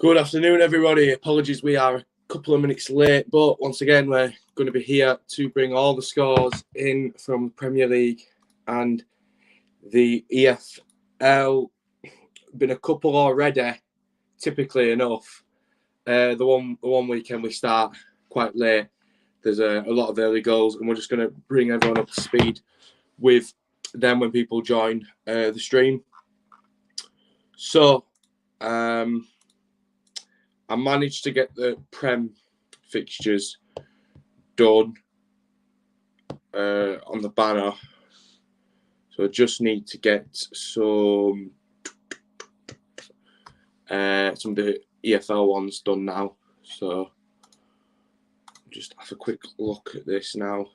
Good afternoon, everybody. Apologies, we are a couple of minutes late, but once again, we're going to be here to bring all the scores in from the Premier League and the EFL. Been a couple already, typically enough. The one weekend we start quite late. There's a lot of early goals, and we're just going to bring everyone up to speed with them when people join the stream. So, I managed to get the Prem fixtures done on the banner. So I just need to get some of the EFL ones done now. So just have a quick look at this now.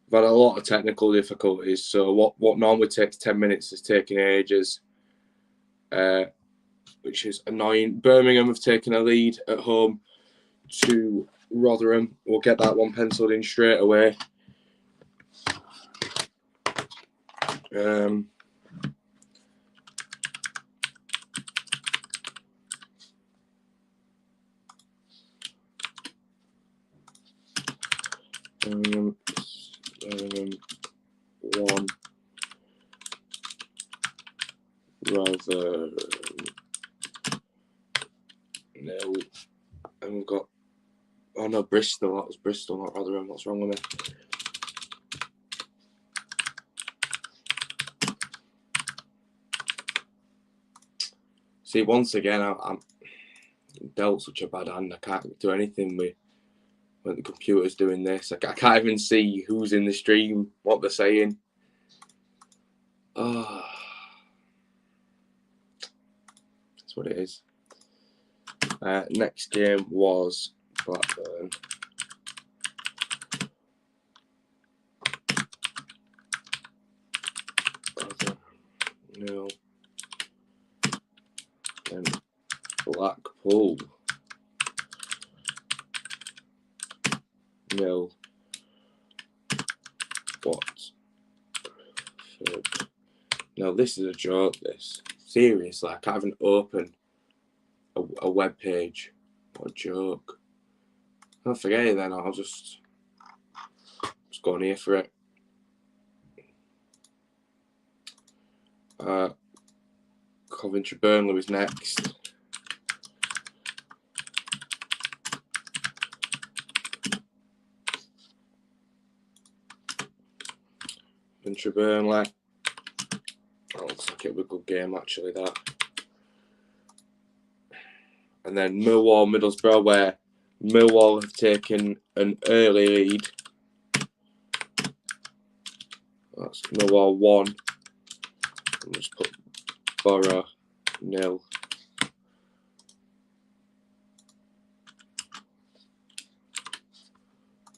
I've had a lot of technical difficulties. So what normally takes 10 minutes is taking ages. Which is annoying. Birmingham have taken a lead at home to Rotherham. We'll get that one penciled in straight away. Birmingham 1, Rotherham 0. And we've got, oh no, Bristol. That was Bristol, not Rotherham. What's wrong with me? See, once again, I'm dealt such a bad hand. I can't do anything with when the computer's doing this. I can't even see who's in the stream, what they're saying. Oh, that's what it is. Next game was Blackburn. No. Then Blackpool. No. What? No, this is a joke, this. Seriously, I can't even open a web page. What a joke. I'll forget it then. I'll just go on here for it. Coventry Burnley was next. Coventry Burnley. That looks like it'll be a good game, actually, that. And then Millwall Middlesbrough, where Millwall have taken an early lead. That's Millwall 1. I'll just put Borough 0.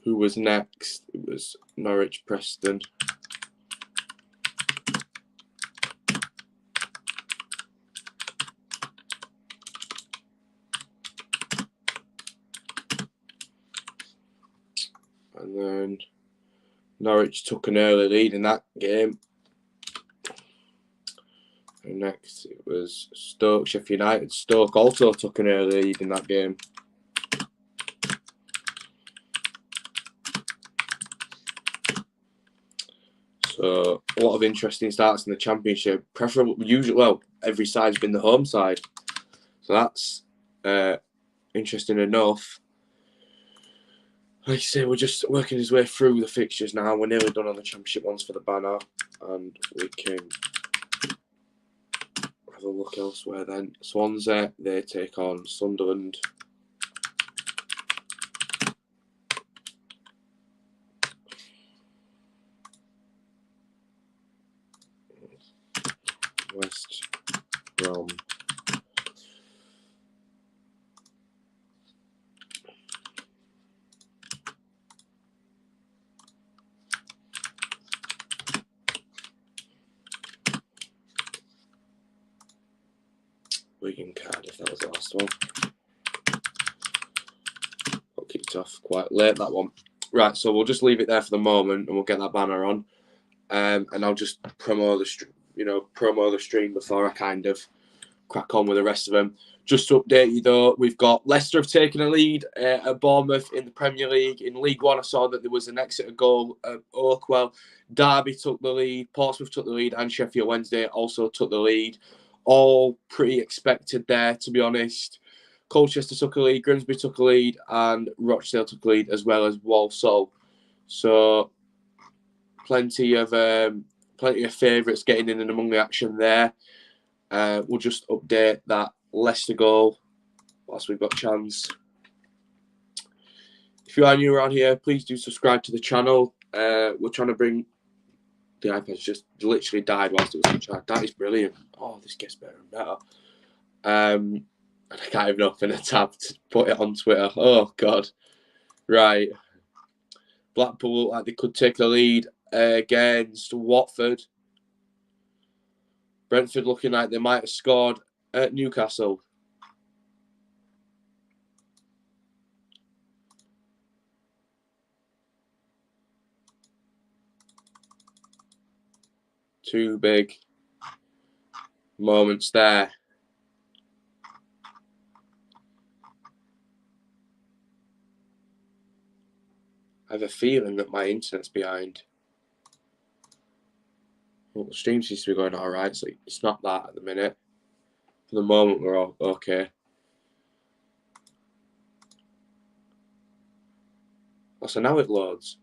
Who was next? It was Norwich Preston. And then Norwich took an early lead in that game. And next it was Stoke, Sheffield United. Stoke also took an early lead in that game. So a lot of interesting starts in the Championship. Usually, every side's been the home side. So that's interesting enough. Like I say, we're just working his way through the fixtures now. We're nearly done on the Championship ones for the banner. And we can have a look elsewhere then. Swansea, they take on Sunderland. West Brom. Wigan Cardiff, that was the last one. Got kicked off quite late, that one. Right, so we'll just leave it there for the moment and we'll get that banner on. And I'll just promo you know, promo the stream before I kind of crack on with the rest of them. Just to update you though, we've got Leicester have taken a lead at Bournemouth in the Premier League. In League One, I saw that there was an Exeter goal at Oakwell. Derby took the lead, Portsmouth took the lead, and Sheffield Wednesday also took the lead. All pretty expected there, to be honest. Colchester took a lead, Grimsby took a lead, and Rochdale took a lead, as well as Walsall. So plenty of favourites getting in and among the action there. We'll just update that Leicester goal whilst we've got a chance. If you are new around here, please do subscribe to the channel. We're trying to bring... The iPad's just literally died whilst it was on charge. That is brilliant. Oh, this gets better and better. And I can't even open a tab to put it on Twitter. Oh, God. Right. Blackpool look like they could take the lead against Watford. Brentford looking like they might have scored at Newcastle. Two big moments there. I have a feeling that my internet's behind. Well, the stream seems to be going all right, so it's not that at the minute. For the moment, we're all okay. Oh, so now it loads.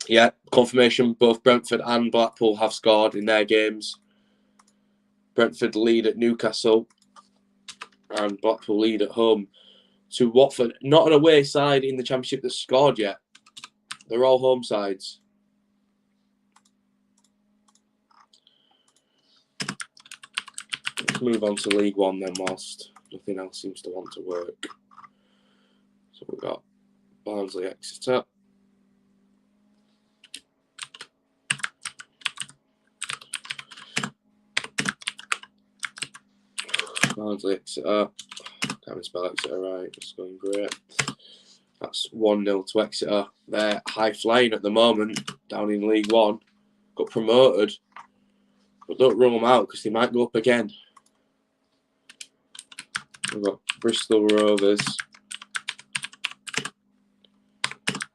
Yeah, confirmation. Both Brentford and Blackpool have scored in their games. Brentford lead at Newcastle, and Blackpool lead at home to Watford. Not an away side in the Championship that's scored yet. They're all home sides. Let's move on to League One then, whilst nothing else seems to want to work. So we've got Barnsley, Exeter. Barnsley, Exeter. Can't even spell Exeter right. It's going great. That's 1-0 to Exeter. They're high flying at the moment down in League One. Got promoted. But don't rule them out because they might go up again. We've got Bristol Rovers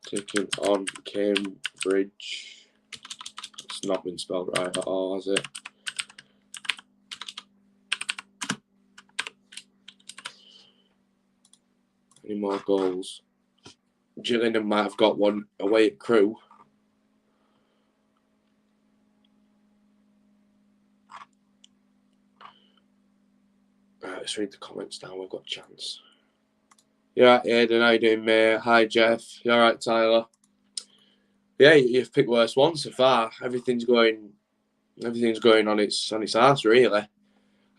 taking on Cambridge. It's not been spelled right at all, has it? Any more goals? Gillingham might have got one away at Crewe. Right, let's read the comments now. We've got a chance. You alright, Aidan? How you doing, mate? Hi, Jeff. You alright, Tyler? Yeah, you've picked worse ones so far. Everything's going on its arse, really.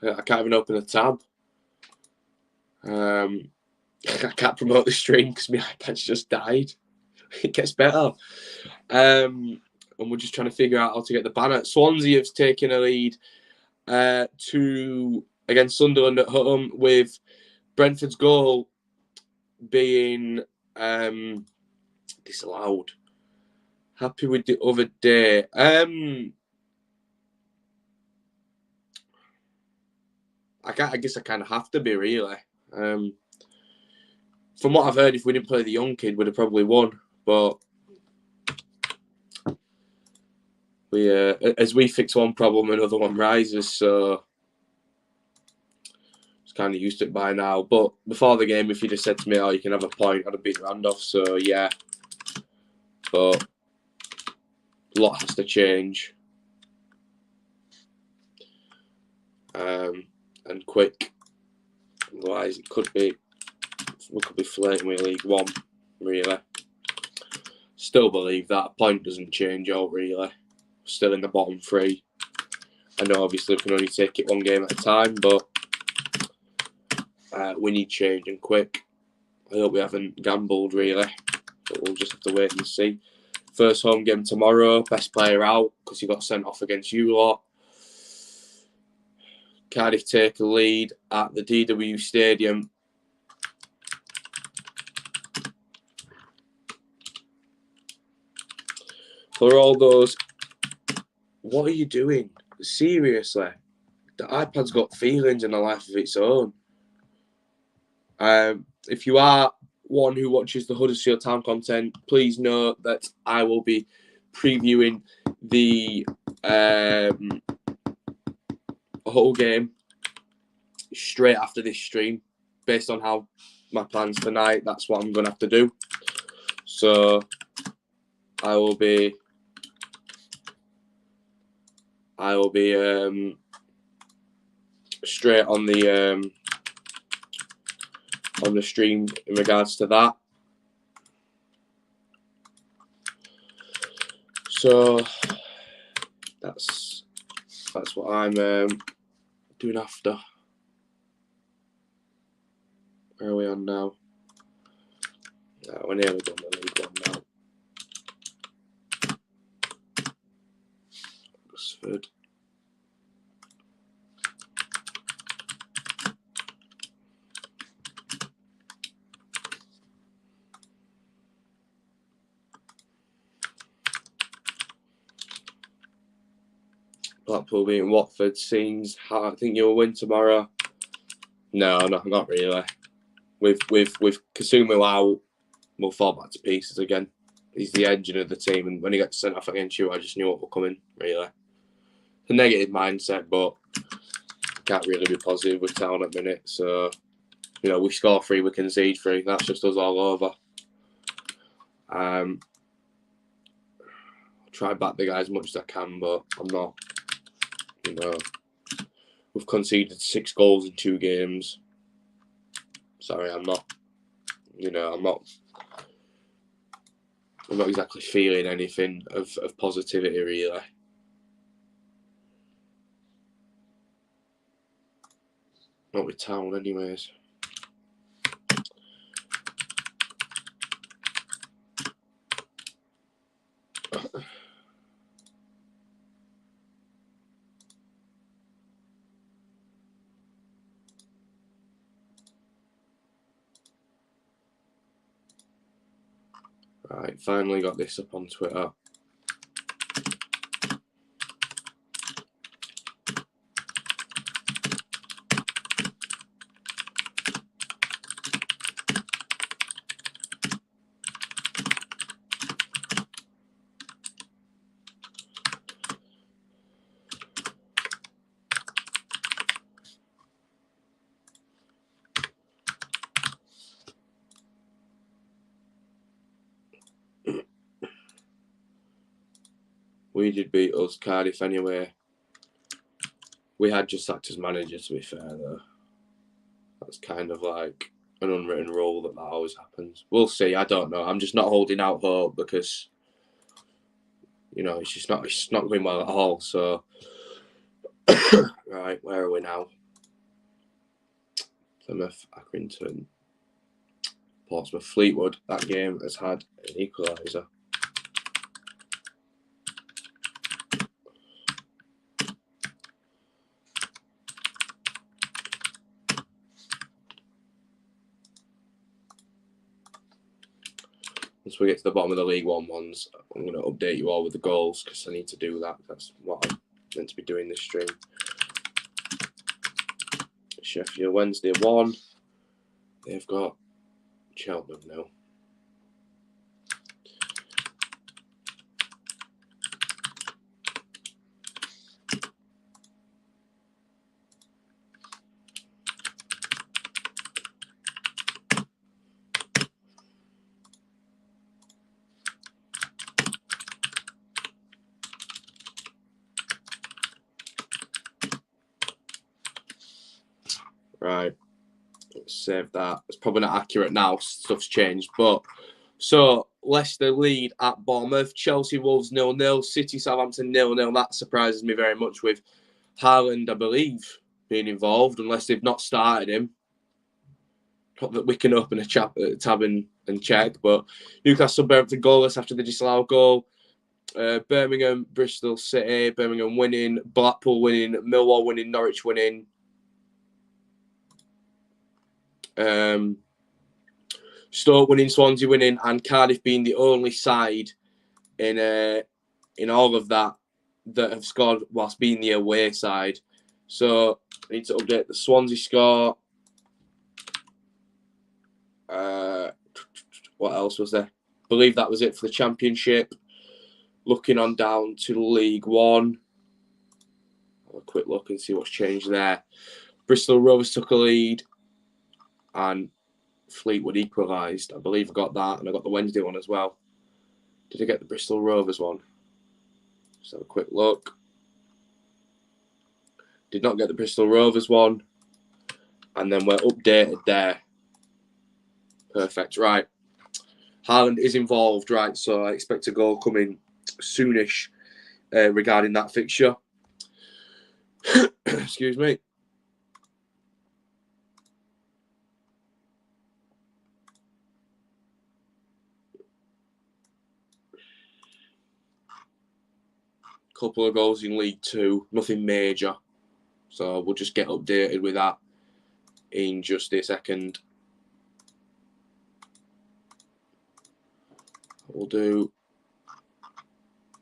I can't even open a tab. I can't promote the stream because my iPad's just died. It gets better. And we're just trying to figure out how to get the banner. Swansea have taken a lead against Sunderland at home, with Brentford's goal being disallowed. Happy with the other day. I guess I kind of have to be, really. From what I've heard, if we didn't play the young kid, we'd have probably won. But as we fix one problem, another one rises. So it's kind of used to it by now. But before the game, if you just said to me, "Oh, you can have a point," I'd have beat Randolph. So yeah, but a lot has to change, and quick. Otherwise, we could be flirting with League One, really. Still believe that a point doesn't change out, really. Still in the bottom three. I know obviously we can only take it one game at a time, but we need change and quick. I hope we haven't gambled, really, but we'll just have to wait and see. First home game tomorrow, best player out because he got sent off against you lot. Cardiff take a lead at the DW Stadium. for all those. What are you doing? Seriously, the iPad's got feelings and a life of its own. If you are one who watches the Huddersfield Town content, please note that I will be previewing the whole game straight after this stream. Based on how my plans tonight, that's what I'm going to have to do. So I will be straight on the stream in regards to that. So that's what I'm doing after. Where are we on now? No, we're nearly done the League One now. Oxford. Blackpool beating Watford seems hard. I think you'll win tomorrow. No, not really. With Kasumu out, we'll fall back to pieces again. He's the engine of the team, and when he got sent off against you, I just knew what was coming. Really, it's a negative mindset, but can't really be positive with Town at the minute. So, we score 3, we concede 3. That's just us all over. I'll try back the guys as much as I can, but I'm not. We've conceded 6 goals in 2 games. Sorry, I'm not. I'm not exactly feeling anything of positivity, really. Not with Town, anyways. Right, finally got this up on Twitter. We did beat us, Cardiff, anyway. We had just sacked as manager, to be fair, though. That's kind of like an unwritten rule that always happens. We'll see. I don't know. I'm just not holding out hope because, it's not going well at all. So, right, where are we now? Plymouth, Accrington, Portsmouth, Fleetwood. That game has had an equaliser. Once we get to the bottom of the League One ones, I'm going to update you all with the goals because I need to do that. That's what I'm meant to be doing this stream. Sheffield Wednesday 1. They've got Cheltenham now. Right, let's save that. It's probably not accurate now. Stuff's changed. But so Leicester lead at Bournemouth. Chelsea Wolves 0-0. City Southampton 0-0. That surprises me very much with Haaland, I believe, being involved, unless they've not started him. Not that we can open a tab and check. But Newcastle Brentford goalless after the disallowed goal. Birmingham, Bristol City. Birmingham winning. Blackpool winning. Millwall winning. Norwich winning. Stoke winning, Swansea winning, and Cardiff being the only side in in all of that have scored whilst being the away side. So I need to update the Swansea score. What else was there? I believe that was it for the Championship. Looking on down to League One. Have a quick look and see what's changed there. Bristol Rovers took a lead and Fleetwood equalised. I believe I got that, and I got the Wednesday one as well. Did I get the Bristol Rovers one? Just have a quick look. Did not get the Bristol Rovers one. And then we're updated there. Perfect. Right. Haaland is involved, right? So I expect a goal coming soonish regarding that fixture. Excuse me. Couple of goals in League Two, nothing major. So we'll just get updated with that in just a second. We'll do.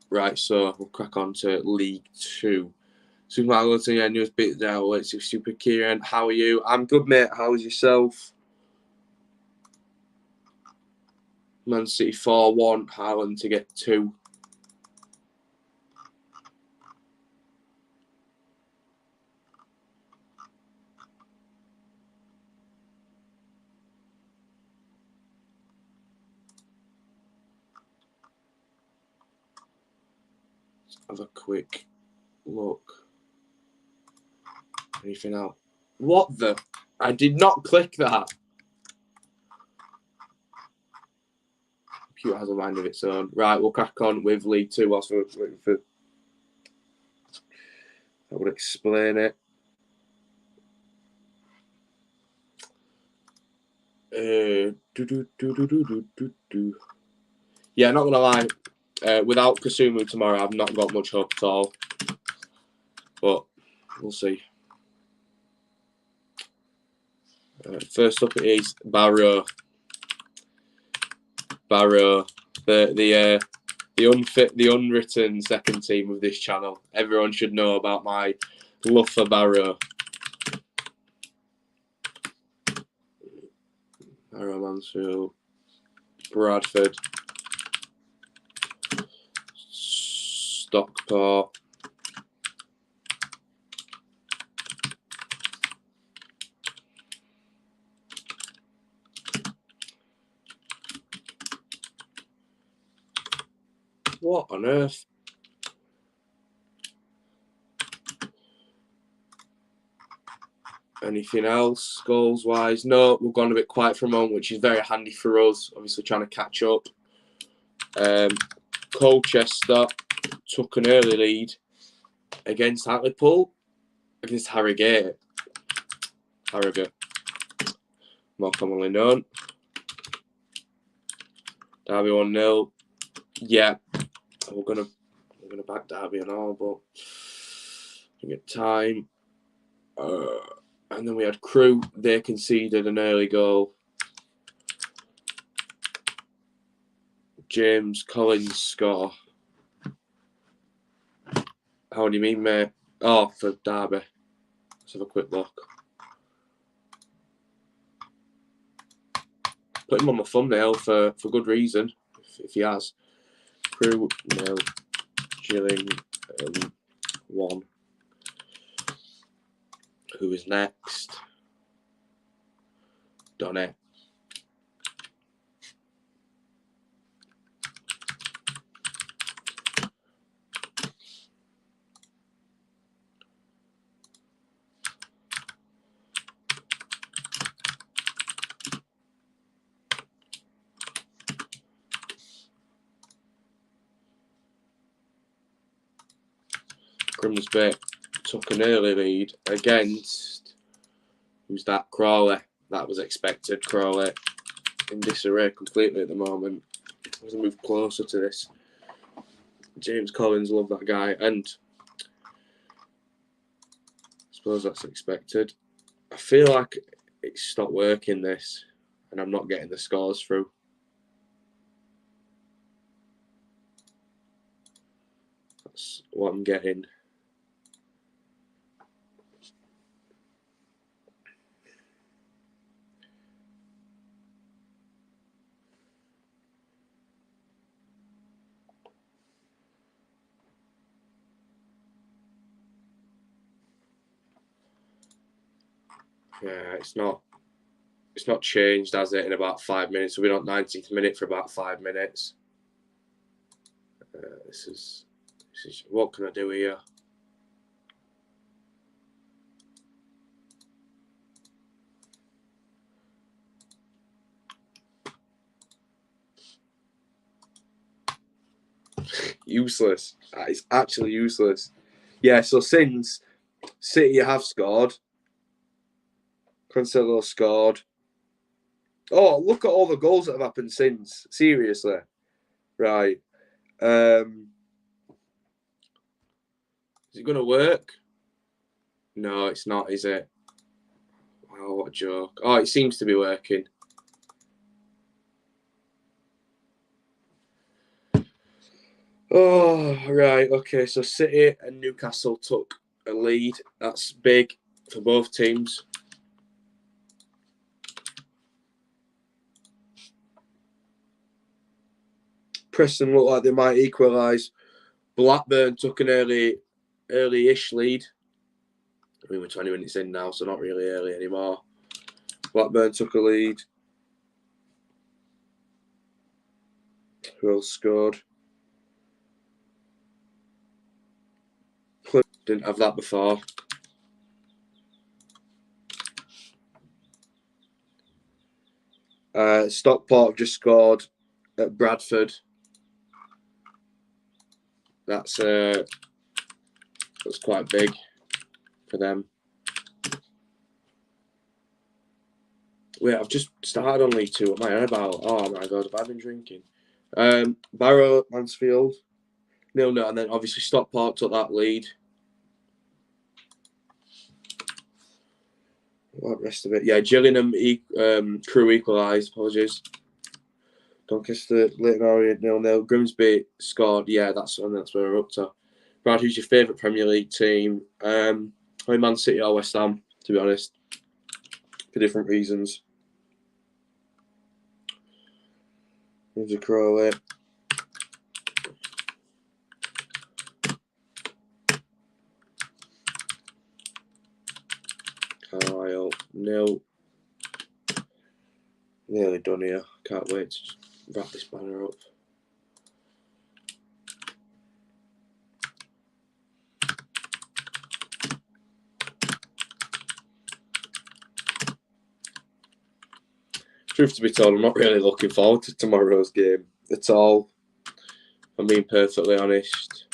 Right, so we'll crack on to League Two. Super Mario, yeah, news bit now. It's Super Kieran. How are you? I'm good, mate. How's yourself? Man City 4-1. Haaland to get 2. Have a quick look. Anything else? What the? I did not click that. Computer has a mind of its own. Right, we'll crack on with League Two whilst we're waiting for. I would explain it. Yeah, not gonna lie. Without Kasumu tomorrow, I've not got much hope at all. But we'll see. First up is Barrow. The unwritten second team of this channel. Everyone should know about my love for Barrow. Barrow, Mansfield, Bradford, Stockport. What on earth? Anything else goals wise? No, we've gone a bit quiet for a moment, which is very handy for us. Obviously, trying to catch up. Colchester took an early lead against Hartlepool, against Harrogate, more commonly known. Derby 1-0. Yeah, we're gonna back Derby and all, but we get time. And then we had Crewe. They conceded an early goal. James Collins score. How do you mean, mate? Oh, for Derby. Let's have a quick look. Put him on my thumbnail for good reason, if he has. Crewe 0, Gillingham 1. Who is next? Donny. Grimsby took an early lead against, who's that? Crawley. That was expected. Crawley in disarray completely at the moment. As I move closer to this, James Collins, love that guy, and I suppose that's expected. I feel like it's stopped working this, and I'm not getting the scores through. That's what I'm getting. Yeah, it's not changed, has it, in about 5 minutes? We've been on 19th minute for about 5 minutes. This is what can I do here? Useless. It's actually useless. Yeah, so since City have scored, Cancelo scored. Oh, look at all the goals that have happened since. Seriously. Right. Is it going to work? No, it's not, is it? Oh, what a joke. Oh, it seems to be working. Oh, right. Okay, so City and Newcastle took a lead. That's big for both teams. Preston look like they might equalise. Blackburn took an early-ish lead. I mean, we're 20 minutes in now, so not really early anymore. Blackburn took a lead. Who else scored? Didn't have that before. Stockport have just scored at Bradford. That's quite big for them. Wait, I've just started on League 2. What am I on about? Oh my god, have I been drinking? Barrow, Mansfield, 0-0, and then obviously Stockport took that lead. What rest of it? Yeah, Gillingham Crew equalised. Apologies. Doncaster, Leighton Orient 0-0. Grimsby scored. Yeah, that's where we're up to. Brad, who's your favourite Premier League team? Man City or West Ham, to be honest, for different reasons. There's a Crawley. Carlisle, 0. Nearly done here. Can't wait to just wrap this banner up. Truth to be told, I'm not really looking forward to tomorrow's game at all. I'm being perfectly honest.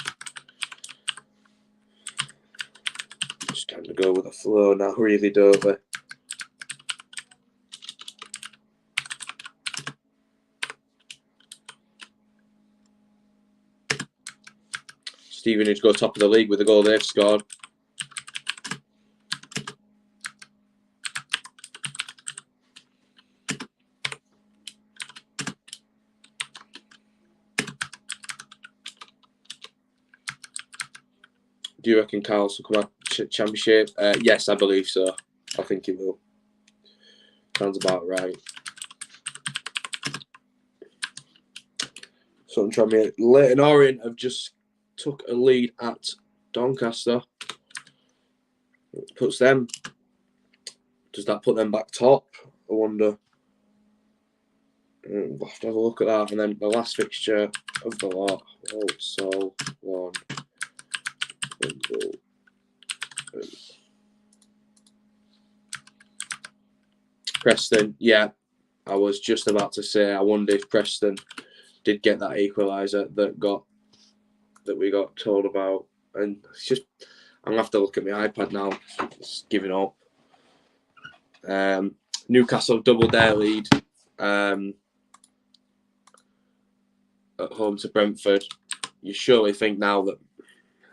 Just kind of go with the flow now, really, don't we? Stevenage go top of the league with the goal they've scored. Do you reckon Carlos will come out Championship? Yes, I believe so. I think he will. Sounds about right. So I'm trying to. Leighton Orient have just took a lead at Doncaster. Puts them. Does that put them back top? I wonder. We'll have to have a look at that. And then the last fixture of the lot. Oh, so one. Preston, yeah. I was just about to say, I wonder if Preston did get that equaliser that we got told about. And it's just, I'm going to have to look at my iPad now. It's giving up. Newcastle doubled their lead at home to Brentford. You surely think now that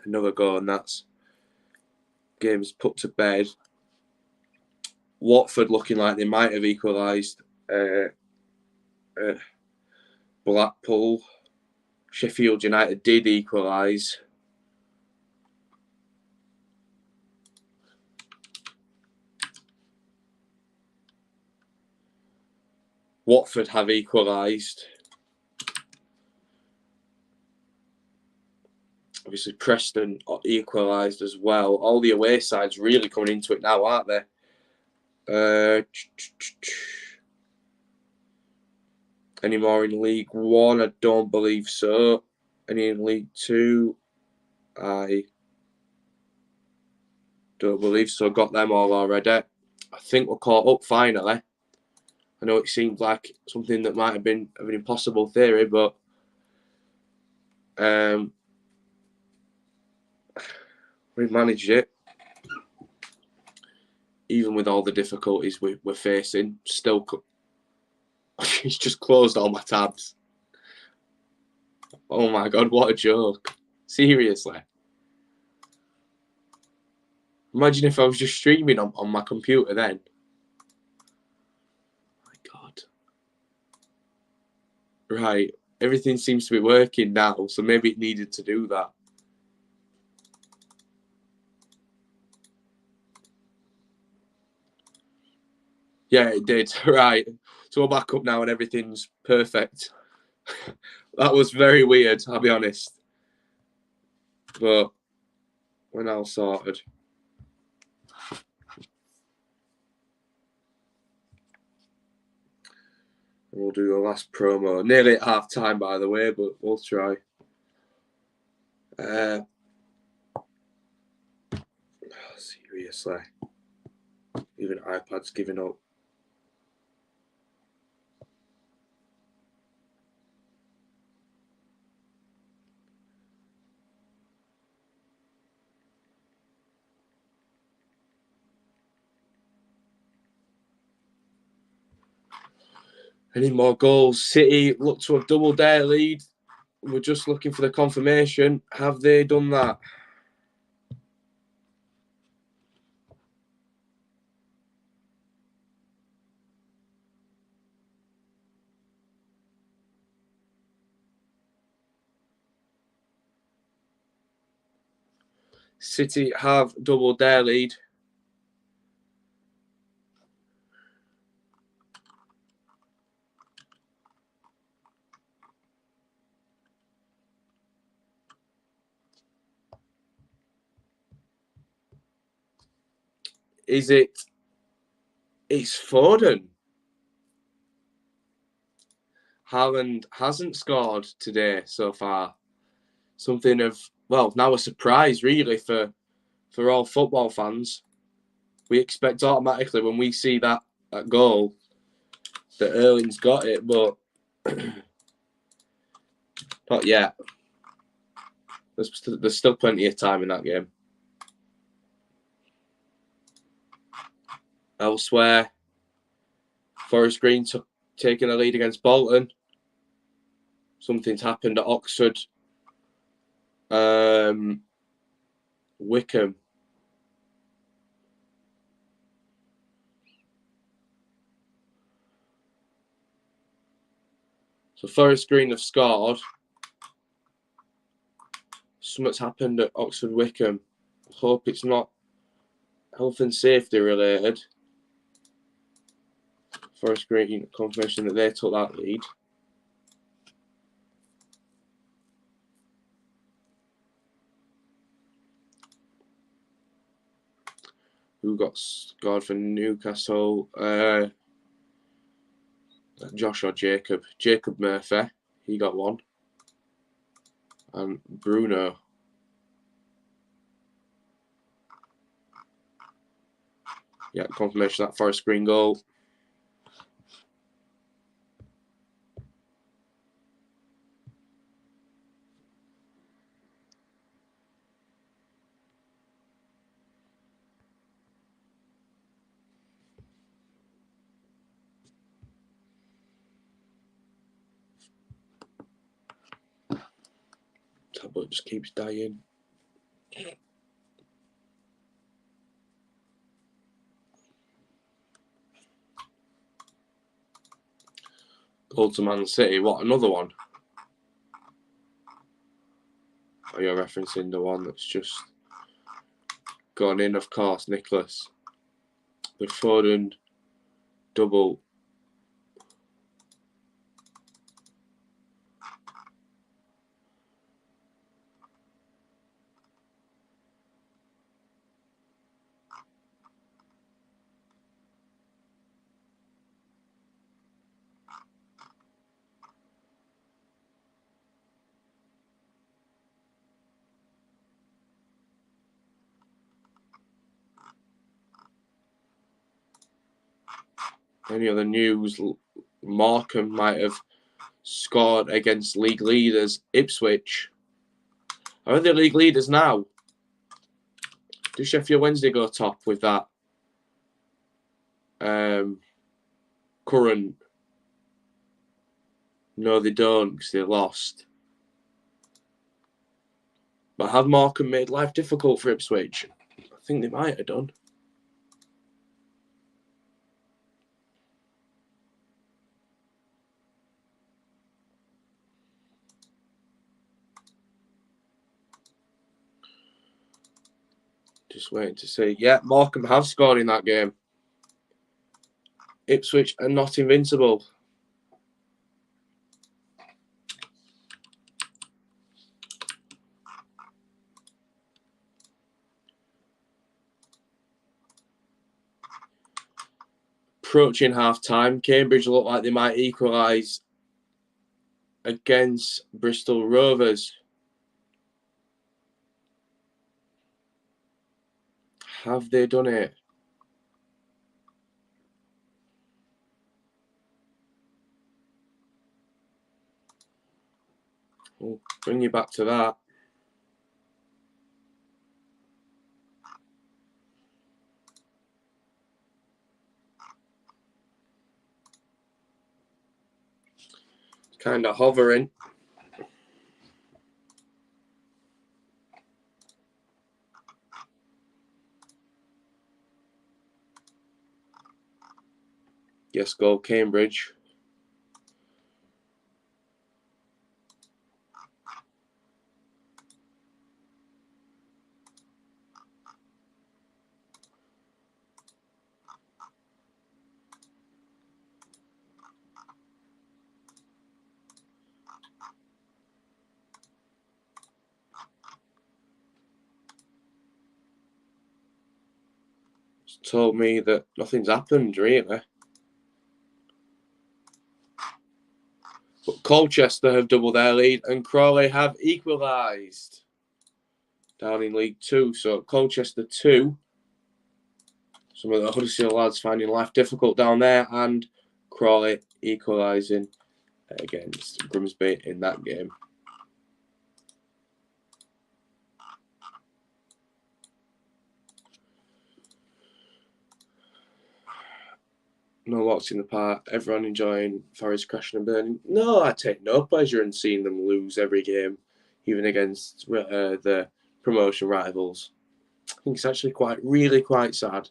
another goal and that's game's put to bed. Watford looking like they might have equalised. Blackpool, Sheffield United did equalise. Watford have equalised. Obviously, Preston equalised as well. All the away sides really coming into it now, aren't they? Any more in League One? I don't believe so. Any in League Two? I don't believe so. Got them all already. I think we're caught up finally. I know it seemed like something that might have been an impossible theory, but we managed it. Even with all the difficulties we're facing, still, it's just closed all my tabs. Oh my God, what a joke. Seriously. Imagine if I was just streaming on my computer then. My God. Right, everything seems to be working now, so maybe it needed to do that. Yeah, it did. Right, so we're back up now and everything's perfect. That was very weird, I'll be honest. But we're now sorted. We'll do the last promo. Nearly at half time, by the way, but we'll try. Seriously. Even iPad's giving up. Any more goals? City look to have doubled their lead. We're just looking for the confirmation. Have they done that? City have doubled their lead. Is it? It's Foden. Haaland hasn't scored today so far. Something of, well, now a surprise really for all football fans. We expect automatically when we see that goal that Erling's got it, but not yet. There's still plenty of time in that game. Elsewhere, Forest Green taking a lead against Bolton. Something's happened at Oxford. Wickham. So Forest Green have scored. Something's happened at Oxford Wickham. Hope it's not health and safety related. Forest Green confirmation that they took that lead. Who got scored for Newcastle? Josh or Jacob? Jacob Murphy. He got one. And Bruno. Yeah, confirmation of that Forest Green goal. Tablet just keeps dying. Goal to Man City. What, another one? Oh, you're referencing the one that's just gone in, of course, Nicholas. The Foden double. any other news, Morecambe might have scored against league leaders Ipswich. Are they league leaders now? Does Sheffield Wednesday go top with that current? No, they don't because they lost. But have Morecambe made life difficult for Ipswich? I think they might have done. Just waiting to see. Yeah, Morecambe have scored in that game. Ipswich are not invincible. Approaching half-time, Cambridge look like they might equalise against Bristol Rovers. Have they done it? We'll bring you back to that. Kind of hovering. Yes, go Cambridge. It's told me that nothing's happened, really. But Colchester have doubled their lead and Crawley have equalised down in League 2. So Colchester 2. Some of the Huddersfield lads finding life difficult down there, and Crawley equalising against Grimsby in that game. No walks in the park, everyone enjoying Forest crashing and burning. No, I take no pleasure in seeing them lose every game, even against the promotion rivals. I think it's actually really quite sad.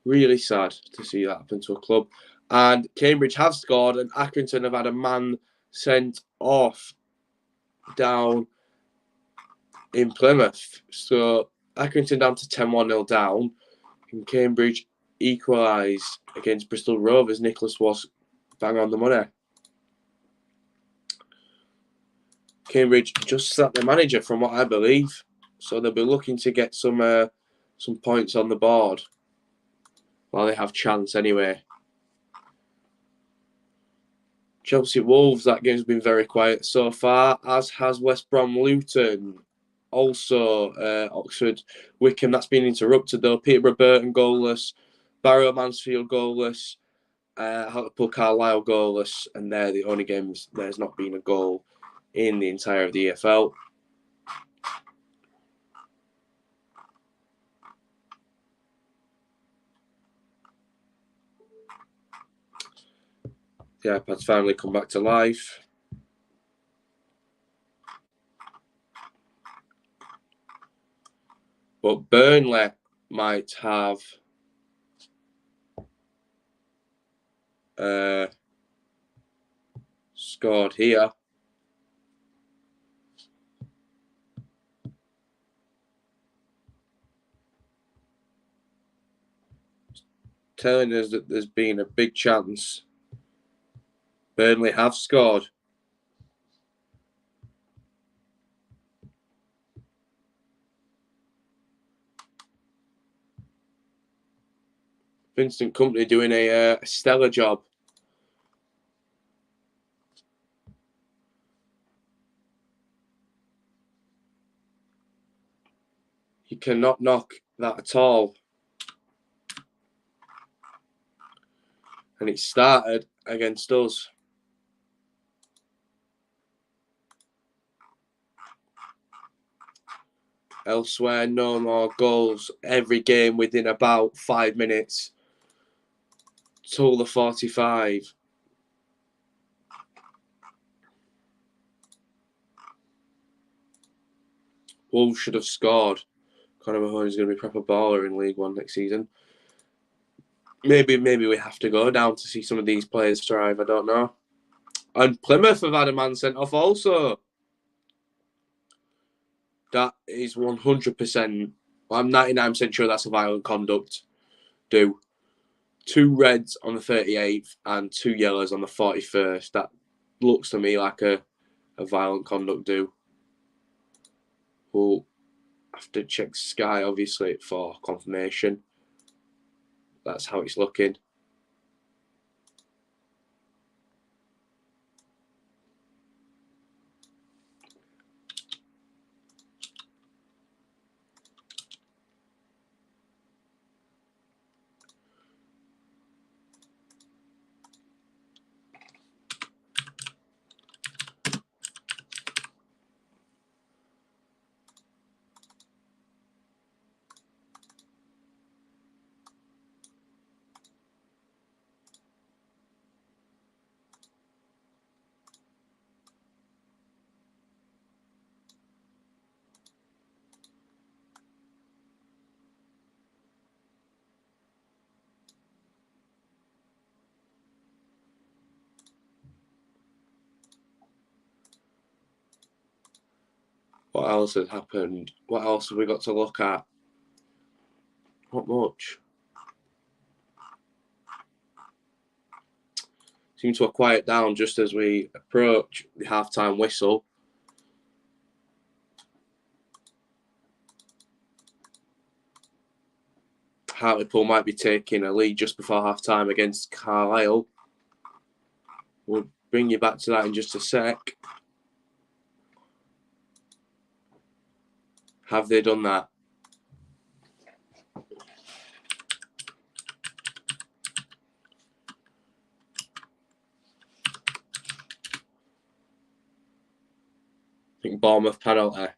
Really sad to see that happen to a club. And Cambridge have scored, and Accrington have had a man sent off down in Plymouth. So Accrington down to 10-1-0 down, and Cambridge equalised against Bristol Rovers. Nicholas was bang on the money. Cambridge just sacked the manager, from what I believe, so they'll be looking to get some points on the board while they have chance anyway. Chelsea Wolves, that game's been very quiet so far, as has West Brom Luton. Also, Oxford Wickham, that's been interrupted though. Peterborough Burton goalless, Barrow Mansfield goalless, Hartlepool Carlisle goalless, and they're the only games there's not been a goal in the entire of the EFL. The iPad's finally come back to life. But Burnley might have scored here. Telling us that there's been a big chance. Burnley have scored. Vincent Kompany doing a stellar job. You cannot knock that at all. And it started against us. Elsewhere, no more goals. Every game within about 5 minutes. Till the 45. Wolves should have scored. Conor Mahoney's going to be a proper baller in League One next season. Maybe we have to go down to see some of these players thrive. I don't know. And Plymouth have had a man sent off also. That is 100%. I'm 99% sure that's a violent conduct. 2 reds on the 38th and 2 yellows on the 41st. That looks to me like a violent conduct do. We'll have to check Sky, obviously, for confirmation. That's how it's looking. What else has happened? What else have we got to look at? Not much. Seems to have quieted down just as we approach the half-time whistle. Hartlepool might be taking a lead just before half-time against Carlisle. We'll bring you back to that in just a sec. Have they done that? I think Bournemouth penalty.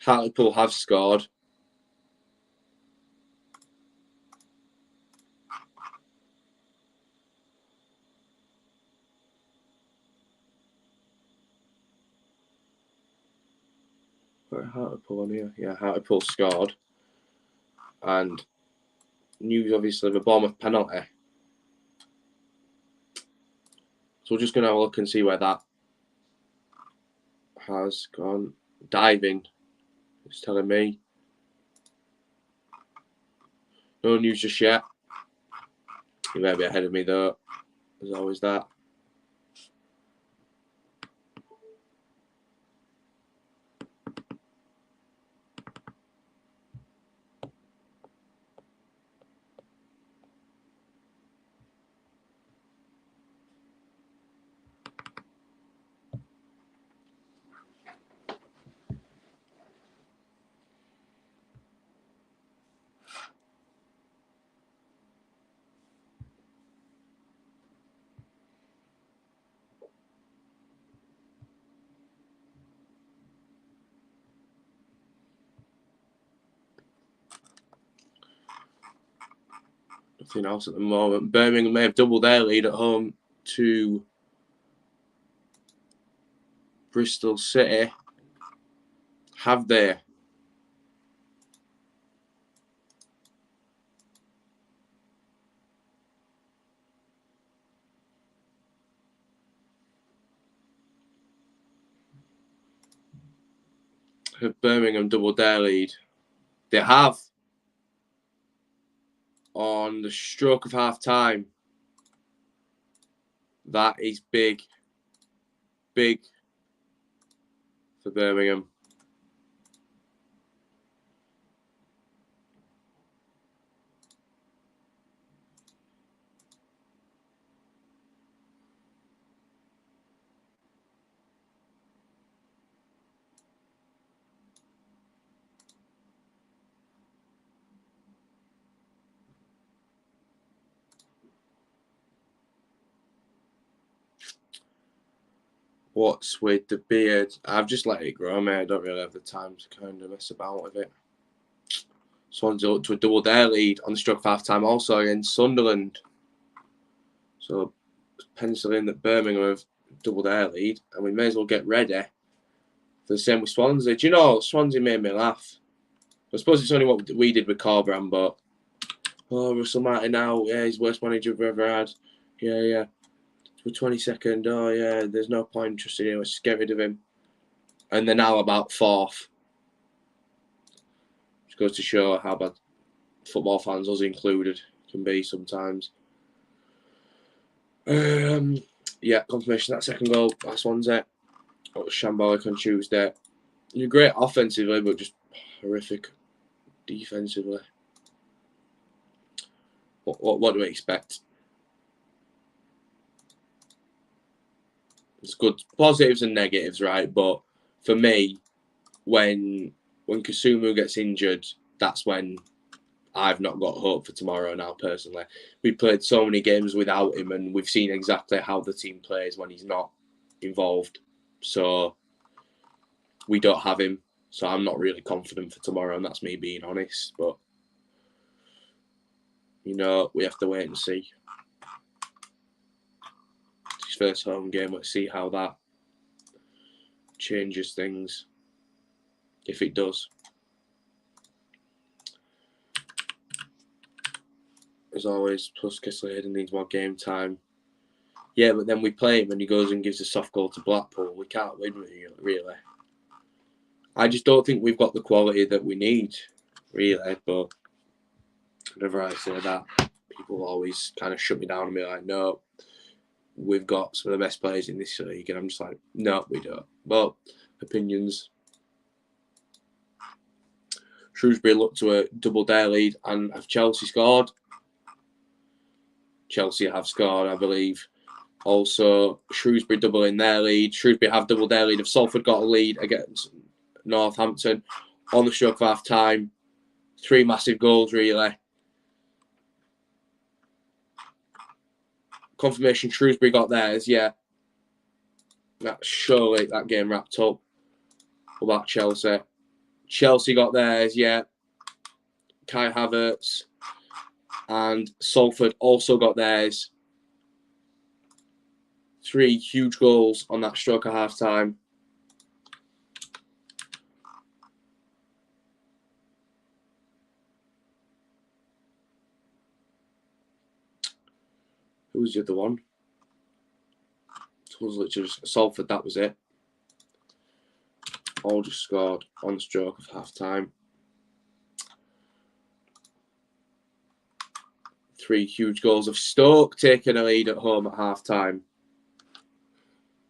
Hartlepool have scored. Where Hartlepool on here? Yeah, Hartlepool scored. And news, obviously, of a Bournemouth penalty. So we're just going to have a look and see where that has gone. Diving. It's telling me. No news just yet. You may be ahead of me, though. There's always that. Nothing else at the moment. Birmingham may have doubled their lead at home to Bristol City. Have they? Have Birmingham doubled their lead? They have. On the stroke of half time. That is big. Big for Birmingham. What's with the beard? I've just let it grow, mate. I don't really have the time to kind of mess about with it. Swansea up to a double dare lead on the stroke of half time also against Sunderland. So pencil in that Birmingham have double dare lead, and we may as well get ready for the same with Swansea. Do you know, Swansea made me laugh. I suppose it's only what we did with Corberan, but Russell Martin now, yeah, he's worst manager we've ever had. Yeah. We're 22nd. Oh, yeah, there's no point trusting him. Let's just get rid of him. And they're now about 4th. Which goes to show how bad football fans, us included, can be sometimes. Yeah, confirmation that second goal. Last one's it. It was shambolic on Tuesday. You're great offensively, but just horrific defensively. What do we expect? It's good positives and negatives, right? But for me, when Kasumu gets injured, that's when I've not got hope for tomorrow now, personally. We played so many games without him, and we've seen exactly how the team plays when he's not involved. So we don't have him. So I'm not really confident for tomorrow, and that's me being honest. But, you know, we have to wait and see. It's his first home game. Let's see how that changes things, if it does. As always, plus Kessler needs more game time. Yeah, but then we play him and he goes and gives a soft goal to Blackpool. We can't win, really. I just don't think we've got the quality that we need, really. But whenever I say that, people always kind of shut me down and be like, no, we've got some of the best players in this league. And I'm just like, no, we don't. But opinions. Shrewsbury looked to a double dare lead, and have Chelsea scored? Chelsea have scored, I believe. Also, Shrewsbury doubling their lead. Shrewsbury have doubled their lead. If Salford got a lead against Northampton on the stroke of half time, 3 massive goals, really. Confirmation Shrewsbury got theirs, yeah. That's surely that game wrapped up. What about Chelsea? Chelsea got theirs, yeah. Kai Havertz and Salford also got theirs. 3 huge goals on that stroke of half time. Who was the other one? It was literally just Salford, that was it. All just scored on the stroke of half time. 3 huge goals of Stoke taking a lead at home at half time.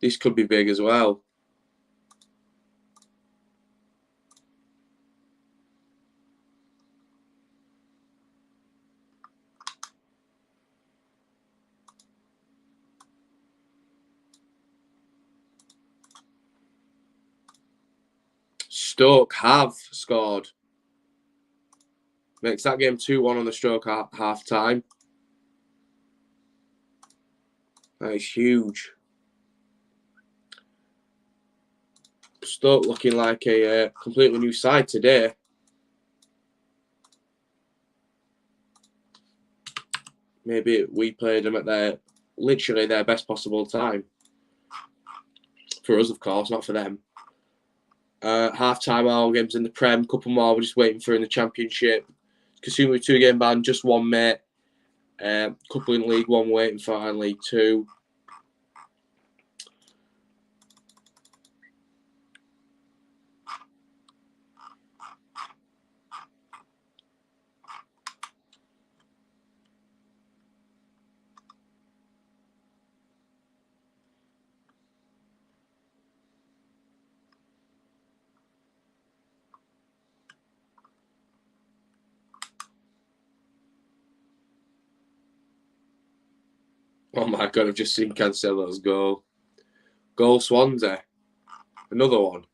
This could be big as well. Stoke have scored. Makes that game 2-1 on the stroke at half time. That is huge. Stoke looking like a completely new side today. Maybe we played them at literally their best possible time. For us, of course, not for them. Half-time, all games in the Prem. Couple more we're just waiting for in the Championship. Kasumu 2-game ban, just 1 mate. Couple in League 1 waiting for and League 2. Oh my God, I've just seen Cancelo's goal. Goal Swansea. Another one.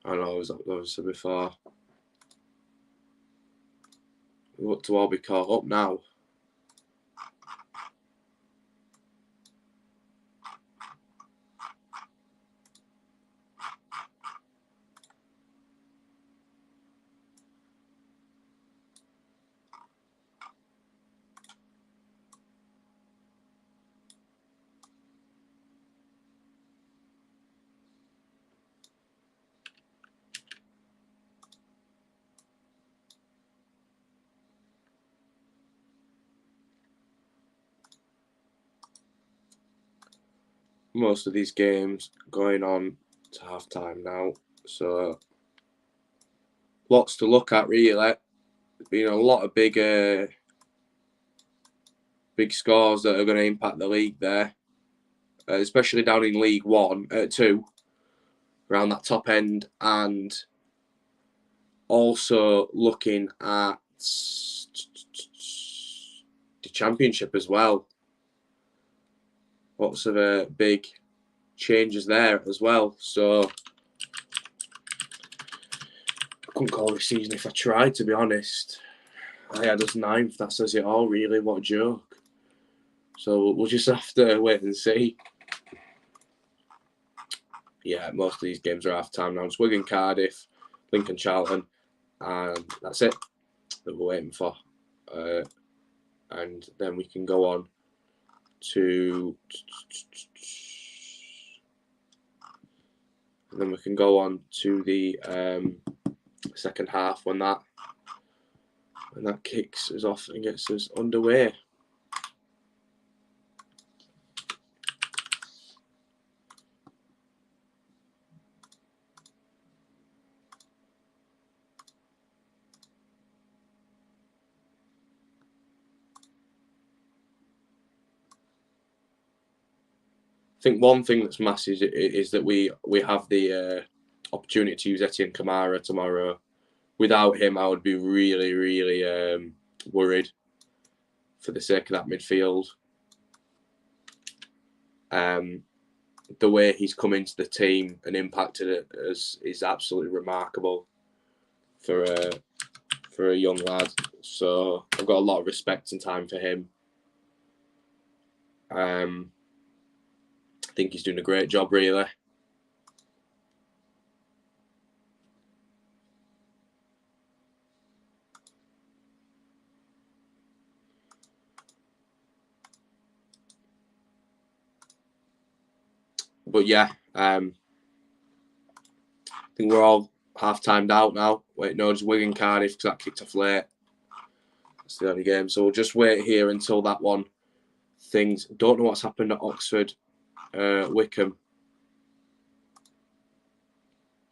I know, it was obviously before. We look to all be caught up now. most of these games going on to half time now, so lots to look at really. There's been a lot of big scores that are going to impact the league there, especially down in League 2, around that top end, and also looking at the Championship as well. Lots of big changes there as well. So I couldn't call this season if I tried, to be honest. I had us 9th. That says it all, really. What a joke. So we'll just have to wait and see. Yeah, most of these games are half time now. It's Wigan, Cardiff, Lincoln, Charlton, and that's it that we're waiting for. And then we can go on to the second half when that kicks us off and gets us underway. I think one thing that's massive is that we have the opportunity to use Etienne Kamara tomorrow. Without him, I would be really, really worried for the sake of that midfield. The way he's come into the team and impacted it is absolutely remarkable for a young lad. So I've got a lot of respect and time for him. I think he's doing a great job, really. But yeah, I think we're all half-timed out now. Wait, no, just Wigan, Cardiff, because that kicked off late. That's the only game. So we'll just wait here until that one. Don't know what's happened at Oxford, Wickham.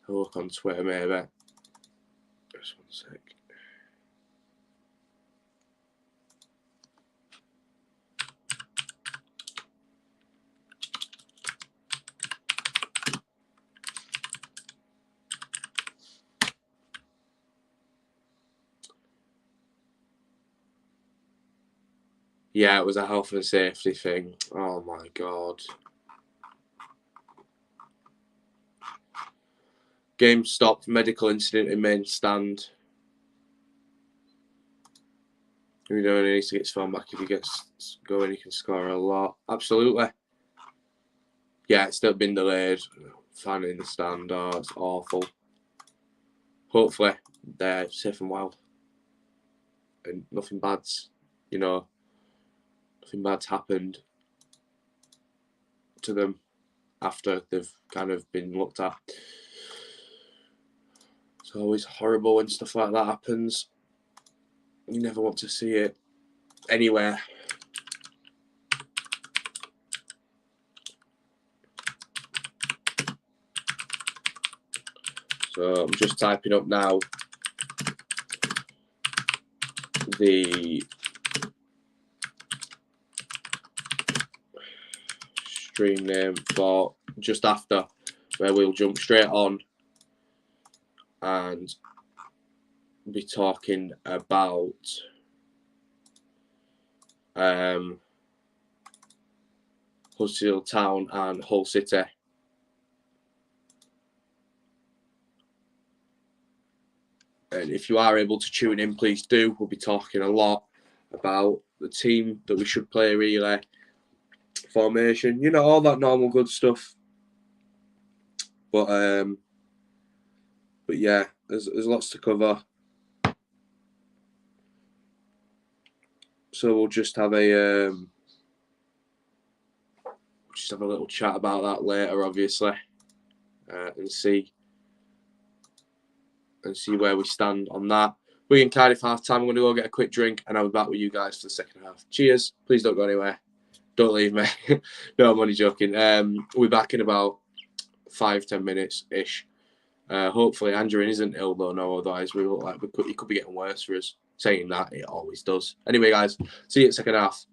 Have a look on Twitter, maybe. Just one sec. Yeah, it was a health and safety thing. Oh my God. Game stopped. Medical incident in main stand. You know, he needs to get his phone back. If he gets going, he can score a lot. Absolutely. Yeah, it's still been delayed. Fan in the stand. Oh, it's awful. Hopefully, they're safe and well. And nothing bad's happened to them after they've kind of been looked at. It's always horrible when stuff like that happens. You never want to see it anywhere. So I'm just typing up now the stream name for just after, where we'll jump straight on and be talking about Huddersfield Town and Hull City. And if you are able to tune in, please do. We'll be talking a lot about the team that we should play, really, formation, all that normal good stuff. But yeah, there's lots to cover. So we'll just have a little chat about that later, obviously, and see where we stand on that. We're in Cardiff half time. I'm going to go get a quick drink, and I'll be back with you guys for the second half. Cheers. Please don't go anywhere. Don't leave me. No, I'm only joking. We're back in about 5-10 minutes ish. Hopefully, Andrew isn't ill though. No, otherwise we look like it could be getting worse for us. Saying that, it always does. Anyway, guys, see you at second half.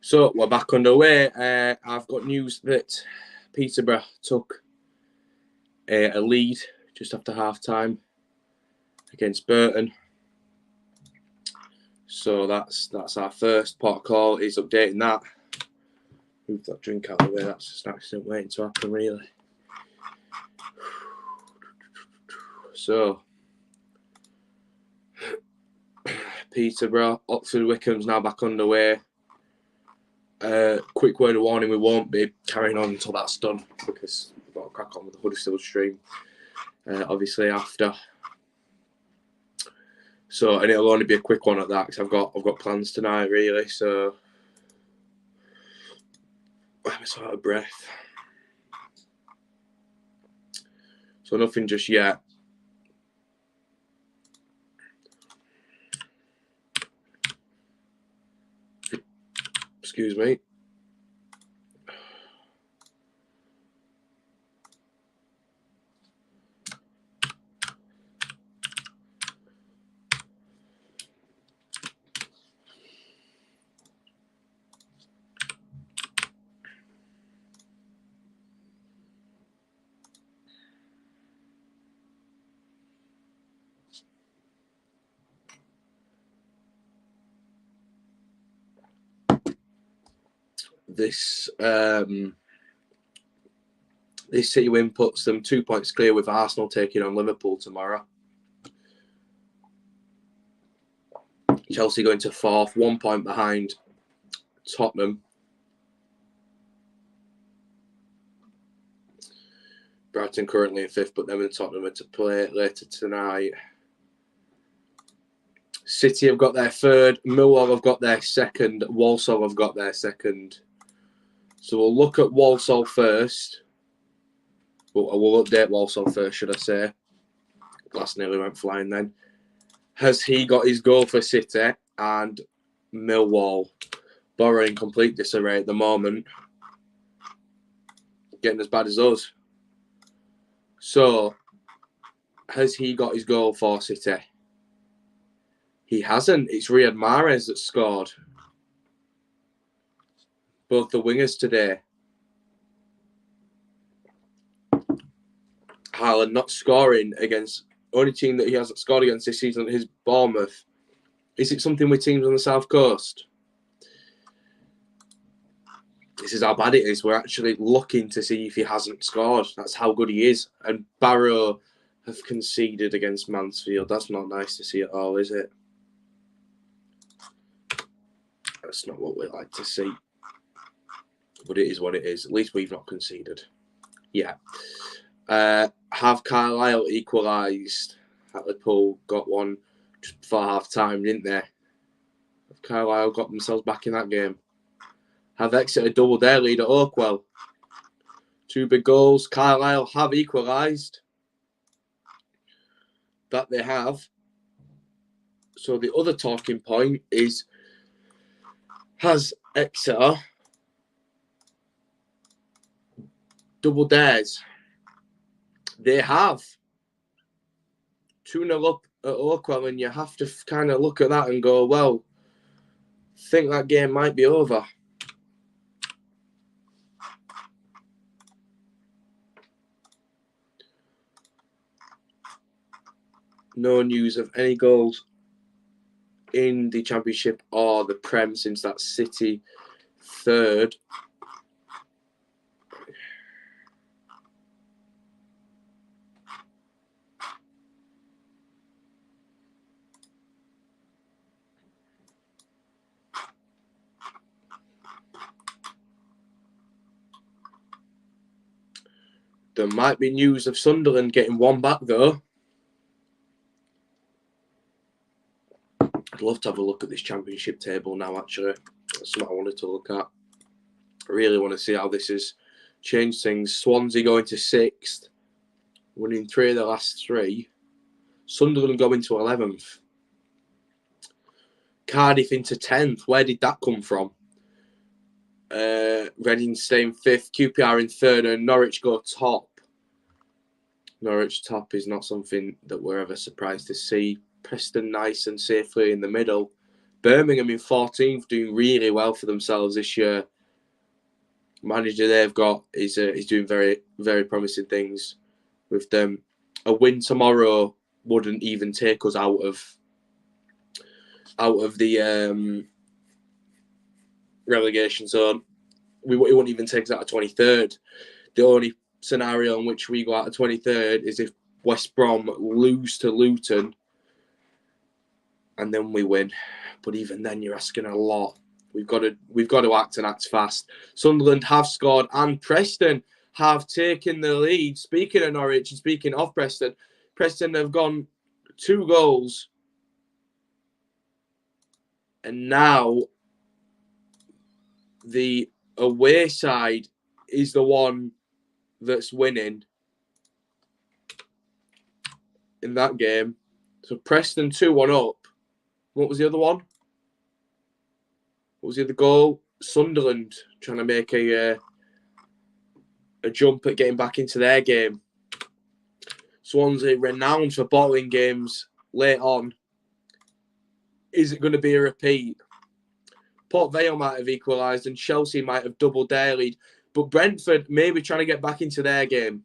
So we're back underway. I've got news that Peterborough took a lead just after half time against Burton. So that's our first port of call, is updating that. Move that drink out of the way, that's just an accident waiting to happen, really. So Peterborough, Oxford Wycombe's now back underway. Quick word of warning, we won't be carrying on until that's done because we've got to crack on with the Huddersfield stream obviously after. So, and it'll only be a quick one at that because I've got plans tonight, really. So I'm so out of breath. So nothing just yet. Excuse me. This City win puts them 2 points clear, with Arsenal taking on Liverpool tomorrow. Chelsea going to fourth, 1 point behind Tottenham. Brighton currently in fifth, but them and Tottenham are to play later tonight. City have got their third, Millwall have got their second, Walsall have got their second. So we'll look at Walsall first. We'll update Walsall first, should I say. Glass nearly went flying then. Has he got his goal for City? And Millwall, Borough in complete disarray at the moment. Getting as bad as us. So, has he got his goal for City? He hasn't. It's Riyad Mahrez that scored. Both the wingers today. Haaland not scoring against, only team that he hasn't scored against this season is Bournemouth. Is it something with teams on the South Coast? This is how bad it is. We're actually looking to see if he hasn't scored. That's how good he is. And Barrow have conceded against Mansfield. That's not nice to see at all, is it? That's not what we like to see. But it is what it is. At least we've not conceded. Yeah. Have Carlisle equalised? Hartlepool got one just before half time, didn't they? Have Carlisle got themselves back in that game? Have Exeter doubled their lead at Oakwell? 2 big goals. Carlisle have equalised. That they have. So the other talking point is, has Exeter doubled theirs? They have. 2-0 up at Oakwell, and you have to kind of look at that and go, well, think that game might be over. No news of any goals in the Championship or the Prem since that City third. There might be news of Sunderland getting one back, though. I'd love to have a look at this Championship table now, actually. That's what I wanted to look at. I really want to see how this has changed things. Swansea going to 6th, winning 3 of the last 3. Sunderland going to 11th. Cardiff into 10th. Where did that come from? Reading staying 5th, QPR in 3rd, and Norwich go top. Norwich top is not something that we're ever surprised to see. Preston nice and safely in the middle. Birmingham in 14th, doing really well for themselves this year. Manager they've got is doing very, very promising things with them. A win tomorrow wouldn't even take us out of the relegation zone. It wouldn't even take us out of 23rd. The only scenario in which we go out of 23rd is if West Brom lose to Luton and then we win. But even then, you're asking a lot. We've got to act and act fast. Sunderland have scored and Preston have taken the lead. Speaking of Norwich and speaking of Preston, Preston have gone 2 goals. And now the away side is the one that's winning in that game. So Preston 2-1 up. What was the other one? What was the other goal? Sunderland trying to make a jump at getting back into their game. Swansea renowned for bottling games late on. Is it going to be a repeat? Port Vale might have equalised and Chelsea might have doubled their lead. But Brentford may be trying to get back into their game.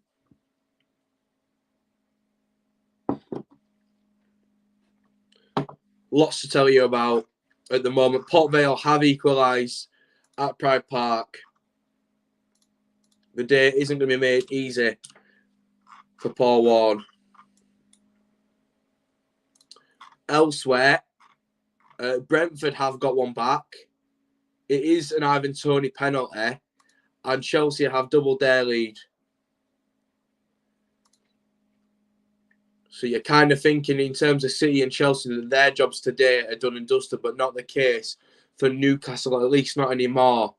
Lots to tell you about at the moment. Port Vale have equalised at Pride Park. The day isn't going to be made easy for Paul Warne. Elsewhere, Brentford have got one back. It is an Ivan Toney penalty, and Chelsea have doubled their lead. So you're kind of thinking in terms of City and Chelsea that their jobs today are done and dusted, but not the case for Newcastle, at least not anymore.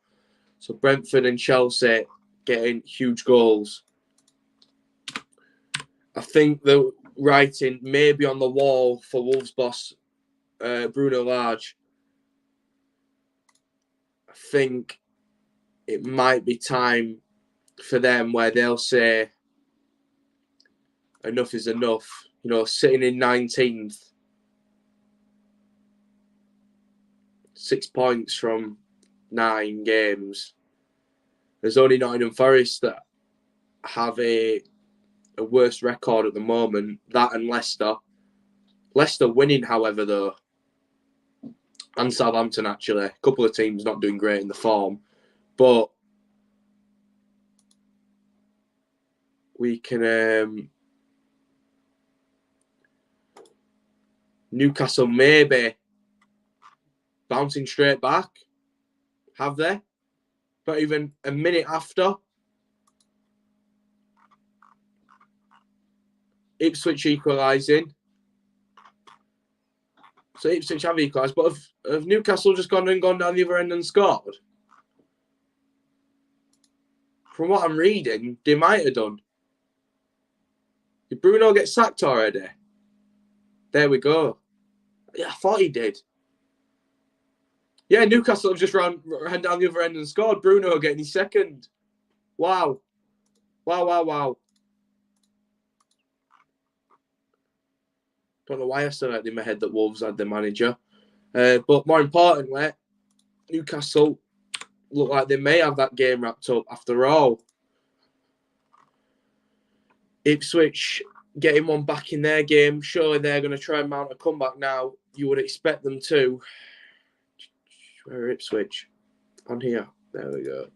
So Brentford and Chelsea getting huge goals. I think the writing may be on the wall for Wolves boss Bruno Lage. I think it might be time for them where they'll say enough is enough. You know, sitting in 19th, 6 points from 9 games. There's only Nottingham Forest that have a worse record at the moment. That and Leicester. Leicester winning, however, though. And Southampton, actually. A couple of teams not doing great in the form. But we can... Newcastle maybe bouncing straight back. Have they? But even a minute after, Ipswich equalising. So Ipswich have equalised, but have Newcastle just gone down the other end and scored? From what I'm reading, they might have done. Did Bruno get sacked already? There we go. Yeah, I thought he did. Yeah, Newcastle have just ran down the other end and scored. Bruno getting his second. Wow. Wow. Don't know why I still had in my head that Wolves had the manager. But more importantly, Newcastle look like they may have that game wrapped up after all. Ipswich getting one back in their game. Surely they're going to try and mount a comeback now. You would expect them to. Where are Ipswich? On here. There we go.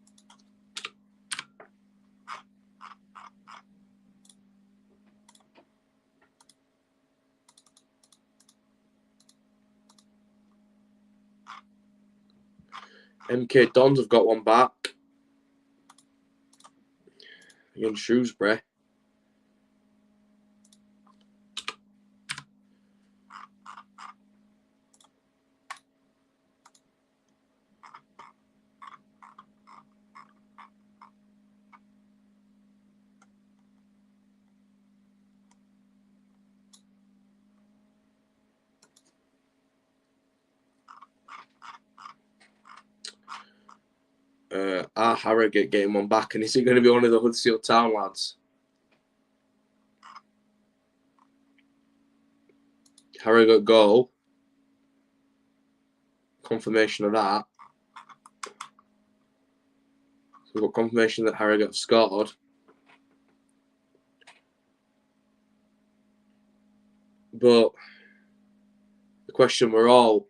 MK Dons have got one back. Against Shrewsbury. Harrogate getting one back, and is it going to be one of the Huddersfield Town lads? Harrogate goal. confirmation of that. So we've got confirmation that Harrogate have scored. But the question we're all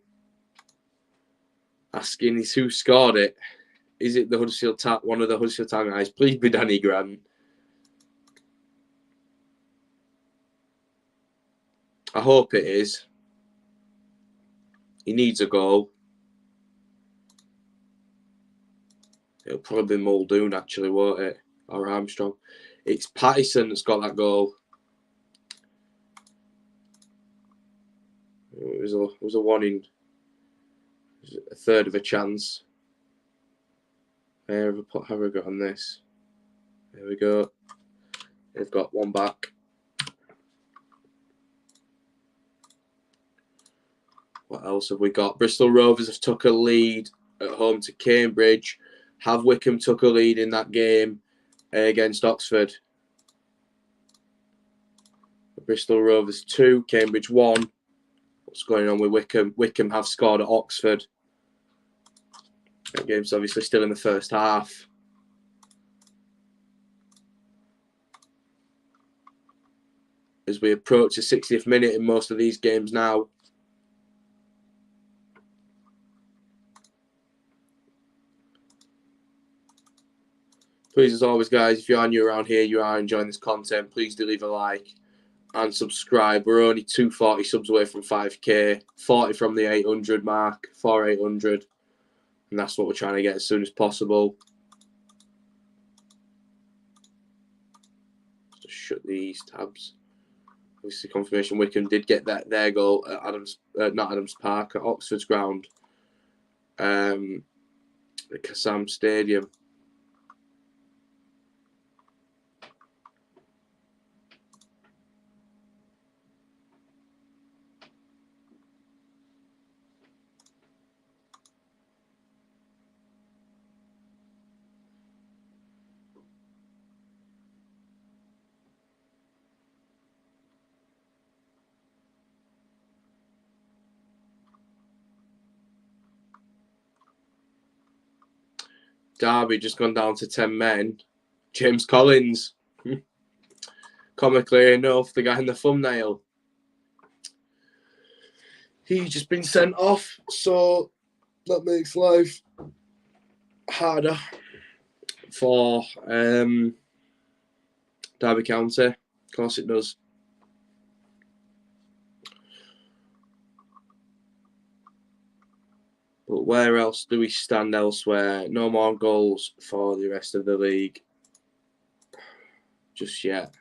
asking is who scored it? Is it the Huddersfield Town, one of the Huddersfield Town guys? Please be Danny Grant. I hope it is. He needs a goal. It'll probably be Muldoon, actually, won't it? Or Armstrong. It's Pattison that's got that goal. It was a one in a third of a chance. Have we got on this? There we go. They've got one back. What else have we got? Bristol Rovers have took a lead at home to Cambridge. Have Wickham took a lead in that game against Oxford? Bristol Rovers 2, Cambridge 1. What's going on with Wickham? Wickham have scored at Oxford. That game's obviously still in the first half. As we approach the 60th minute in most of these games now. Please, as always, guys, if you are new around here, you are enjoying this content, please do leave a like and subscribe. We're only 240 subs away from 5k, 40 from the 800 mark, 800, and that's what we're trying to get as soon as possible. Just shut these tabs. Obviously, confirmation Wickham did get their goal at not Adams Park, at Oxford's ground, at Kassam Stadium. Derby just gone down to 10 men. James Collins. Comically enough, the guy in the thumbnail. He's just been sent off, so that makes life harder for Derby County. Of course it does. But where else do we stand elsewhere? No more goals for the rest of the league just yet.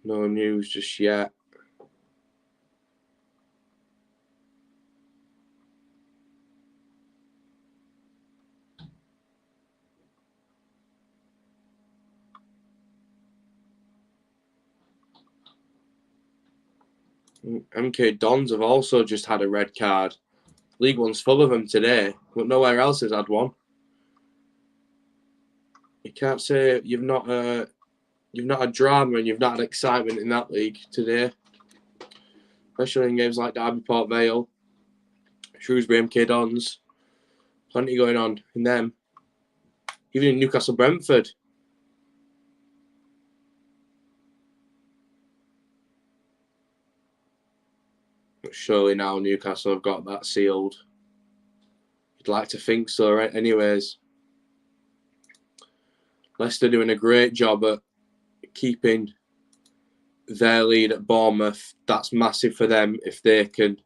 No news just yet. MK Dons have also just had a red card. League One's full of them today, but nowhere else has had one. You can't say you've not had drama and you've not had excitement in that league today. Especially in games like Derby Port Vale, Shrewsbury MK Dons. Plenty going on in them. Even in Newcastle Brentford. But surely now Newcastle have got that sealed. You'd like to think so, right? Anyways. Leicester doing a great job at keeping their lead at Bournemouth. That's massive for them if they can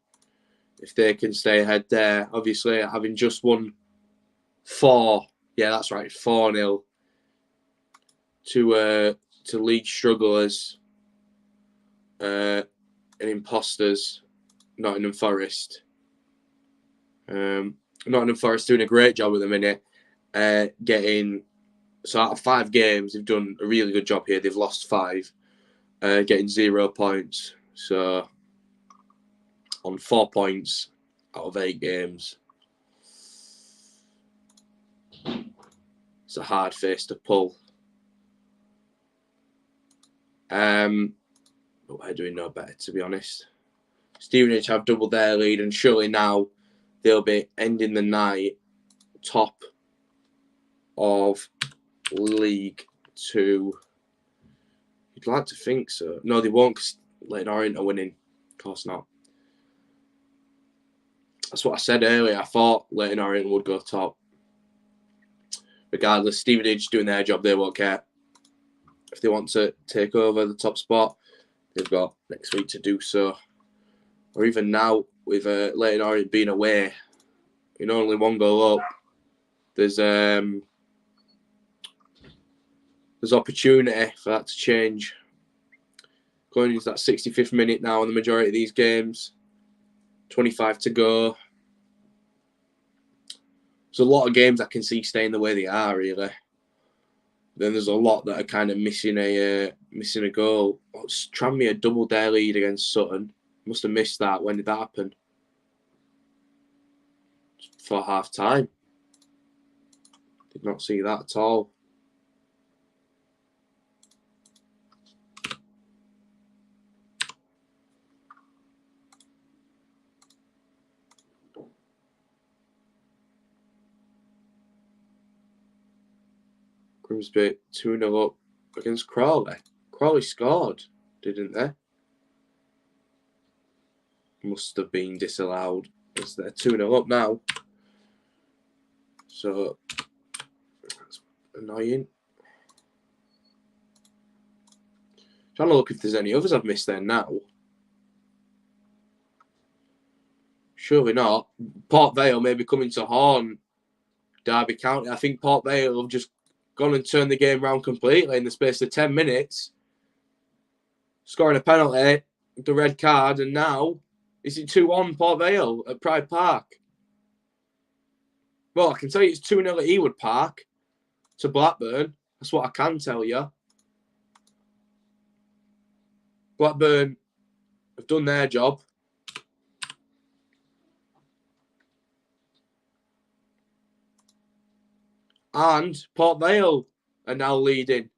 stay ahead there. Obviously, having just won 4-0 to league strugglers and imposters, Nottingham Forest. Nottingham Forest doing a great job at the minute. getting... So out of 5 games, they've done a really good job here. They've lost 5, getting 0 points. So on 4 points out of 8 games. It's a hard face to pull. But we're doing no better, to be honest. Stevenage have doubled their lead, and surely now they'll be ending the night top of League 2. You'd like to think so. No, they won't, because Leyton Orient are winning. Of course not. That's what I said earlier. I thought Leyton Orient would go top. Regardless, Stevenage doing their job, they won't care. If they want to take over the top spot, they've got next week to do so. Or even now, with Leyton Orient being away, only 1 goal up, there's opportunity for that to change. Going into that 65th minute now in the majority of these games. 25 to go. There's a lot of games I can see staying the way they are, really. Then there's a lot that are kind of missing a goal. Tranmere doubled their lead against Sutton. Must have missed that. When did that happen? For half time. Did not see that at all. Grimsby 2-0 up against Crawley. Crawley scored, didn't they? Must have been disallowed, because they're 2-0 up now. So, that's annoying. Trying to look if there's any others I've missed there now. Surely not. Port Vale may be coming to Horn, Derby County. I think Port Vale have just gone and turned the game around completely in the space of 10 minutes. Scoring a penalty, the red card, and now is it 2-1 Port Vale at Pride Park? Well, I can tell you it's 2-0 at Ewood Park to Blackburn. That's what I can tell you. Blackburn have done their job. And Port Vale are now leading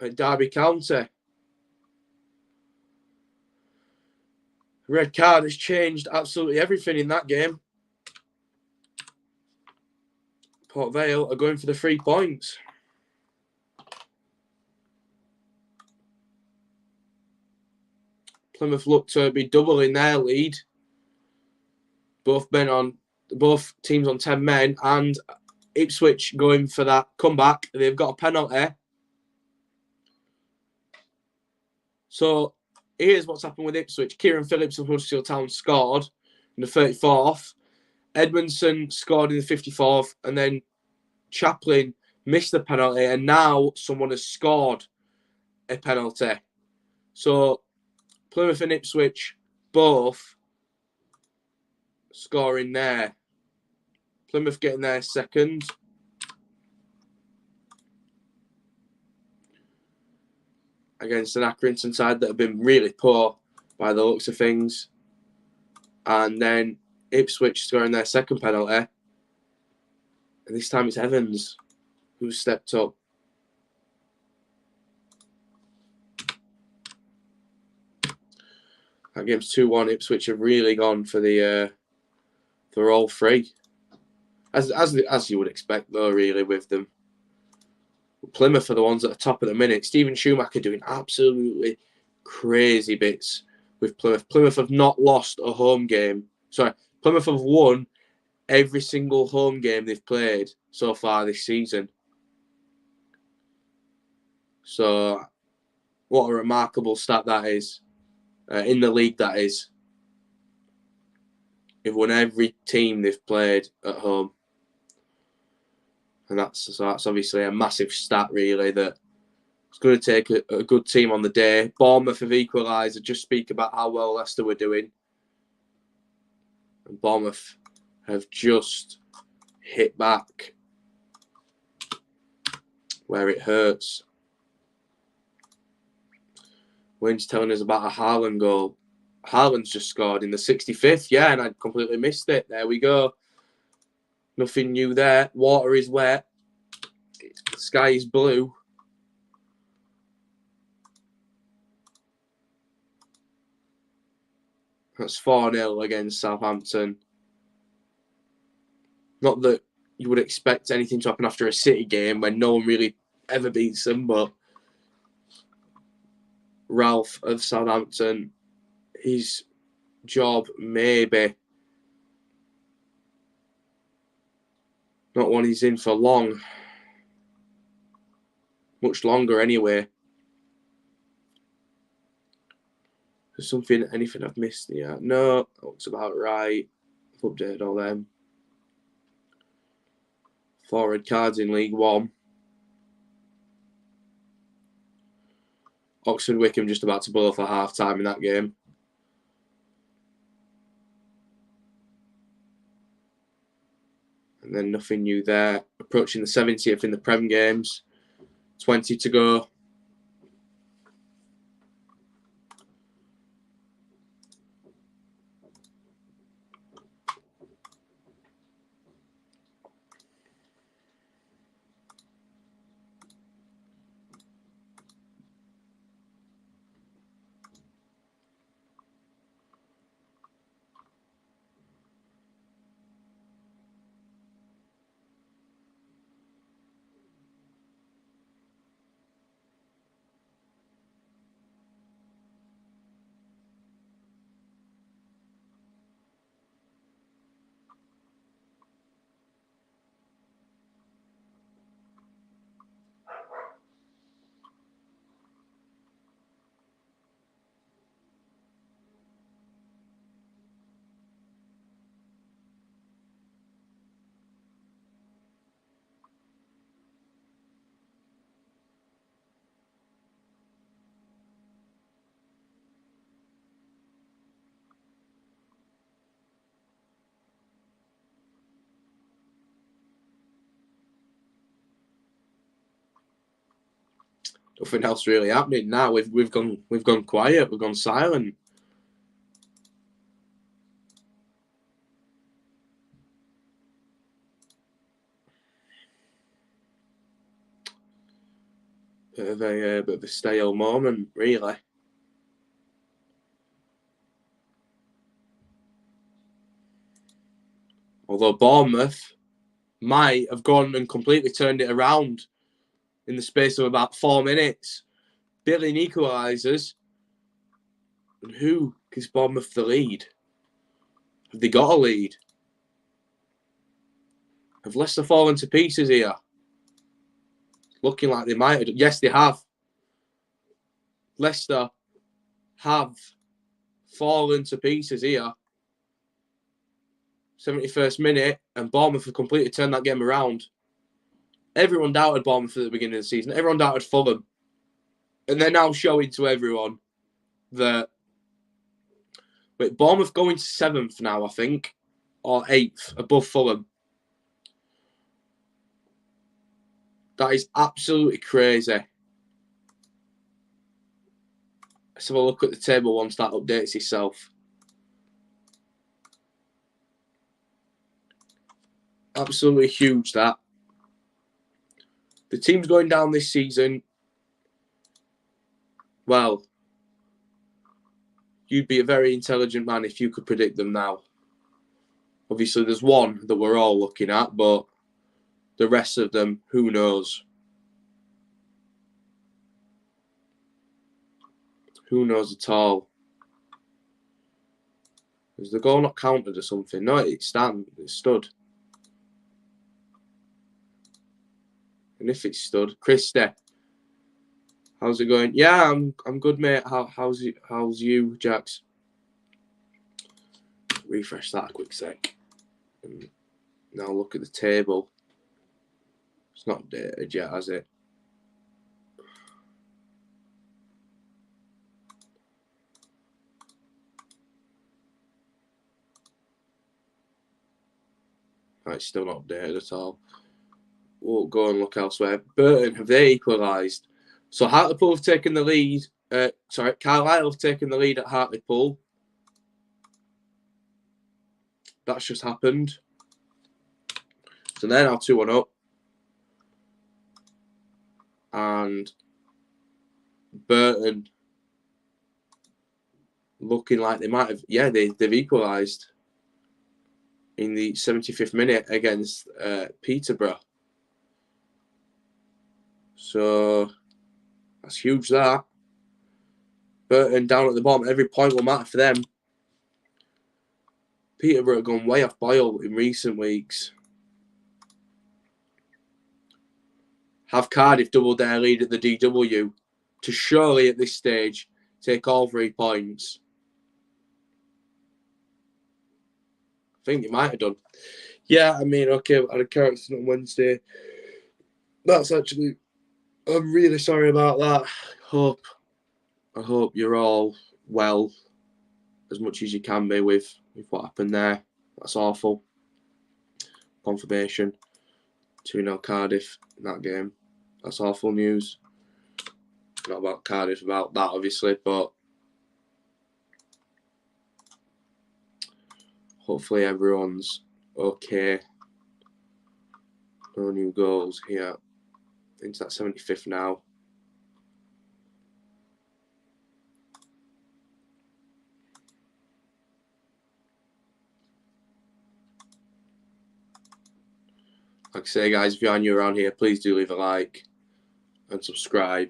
at Derby County. Red card has changed absolutely everything in that game. Port Vale are going for the 3 points. Plymouth look to be doubling their lead. Both teams on 10 men, and Ipswich going for that comeback. They've got a penalty. So here's what's happened with Ipswich. Kieran Phillips of Huddersfield Town scored in the 34th. Edmondson scored in the 54th, and then Chaplin missed the penalty, and now someone has scored a penalty. So Plymouth and Ipswich both scoring there. Plymouth getting their second. Against an Accrington side that have been really poor by the looks of things. And then Ipswich scoring their second penalty. And this time it's Evans who's stepped up. That game's 2-1. Ipswich have really gone for for all 3. As you would expect, though, really, with them. Plymouth are the ones at the top of the minute. Stephen Schumacher doing absolutely crazy bits with Plymouth. Plymouth have not lost a home game. Sorry, Plymouth have won every single home game they've played so far this season. So, what a remarkable stat that is. In the league, that is. They've won every team they've played at home. And that's obviously a massive stat, really, that it's going to take a good team on the day. Bournemouth have equalised. I just speak about how well Leicester were doing. And Bournemouth have just hit back where it hurts. Wayne's telling us about a Haaland goal. Haaland's just scored in the 65th. Yeah, and I completely missed it. There we go. Nothing new there. Water is wet. The sky is blue. That's 4-0 against Southampton. Not that you would expect anything to happen after a City game when no one really ever beats them, but Ralph of Southampton, his job maybe not one he's in for long. Much longer anyway. There's anything I've missed here? No, that looks about right. I've updated all them. 4 red cards in League One. Oxford Wickham just about to blow for half time in that game. And then nothing new there. Approaching the 70th in the Prem games. 20 to go. Nothing else really happening now. We've gone quiet. We've gone silent. Bit of a stale moment, really. Although Bournemouth might have gone and completely turned it around in the space of about 4 minutes. Billing equalises. And who gives Bournemouth the lead? Have they got a lead? Have Leicester fallen to pieces here? Looking like they might have. Yes, they have. Leicester have fallen to pieces here. 71st minute, and Bournemouth have completely turned that game around. Everyone doubted Bournemouth at the beginning of the season. Everyone doubted Fulham. And they're now showing to everyone that Bournemouth going to 7th now, I think, or 8th, above Fulham. That is absolutely crazy. Let's have a look at the table once that updates itself. Absolutely huge, that. The teams going down this season, well, you'd be a very intelligent man if you could predict them now. Obviously, there's one that we're all looking at, but the rest of them, who knows? Who knows at all? Is the goal not counted or something? No, it stood. And if it stood, Christie, how's it going? Yeah, I'm good, mate. How's you, Jax? Refresh that a quick sec. And now look at the table. It's not updated yet, has it? Oh, it's still not updated at all. We'll go and look elsewhere. Burton, have they equalised? So Hartlepool have taken the lead. Carlisle have taken the lead at Hartlepool. That's just happened. So they're now 2-1 up. And Burton looking like they might have, they've equalised in the 75th minute against Peterborough. So that's huge, that. Burton down at the bottom. Every point will matter for them. Peterborough have gone way off boil in recent weeks. Have Cardiff doubled their lead at the DW to surely at this stage take all 3 points? I think they might have done. Yeah, I mean, okay, I had a character on Wednesday. That's actually, I'm really sorry about that. I hope you're all well as much as you can be with what happened there. That's awful. Confirmation 2-0 Cardiff in that game. That's awful news. Not about Cardiff, about that obviously, but hopefully everyone's okay. No new goals here. Into that 75th now. Like I say, guys, if you're new around here, please do leave a like and subscribe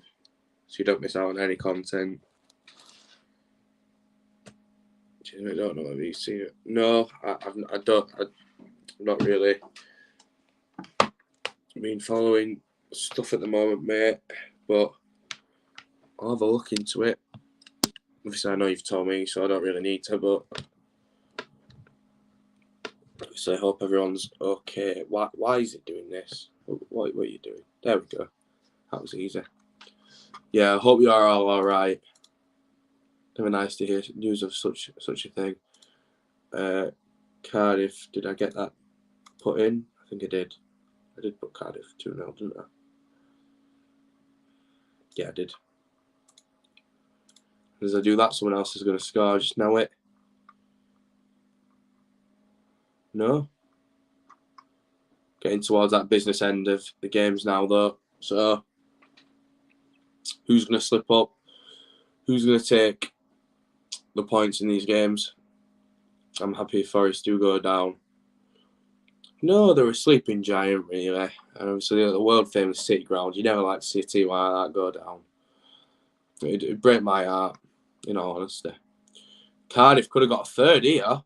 so you don't miss out on any content. I don't know if you've seen it. No, I don't. I'm not really been following stuff at the moment, mate. But I'll have a look into it. Obviously, I know you've told me, so I don't really need to. But so I hope everyone's okay. Why is it doing this? What are you doing? There we go. That was easy. Yeah, I hope you are all right. Never nice to hear news of such a thing. Cardiff, did I get that put in? I think I did. I did put Cardiff 2-0, didn't I? Yeah, I did. As I do that, someone else is going to score. Just know it. No. Getting towards that business end of the games now, though. So, who's going to slip up? Who's going to take the points in these games? I'm happy if Forest do go down. No, they're a sleeping giant, really. And obviously, the world famous City ground. You never like to see a team like that go down. It'd break my heart, in all honesty. Cardiff could have got a third here.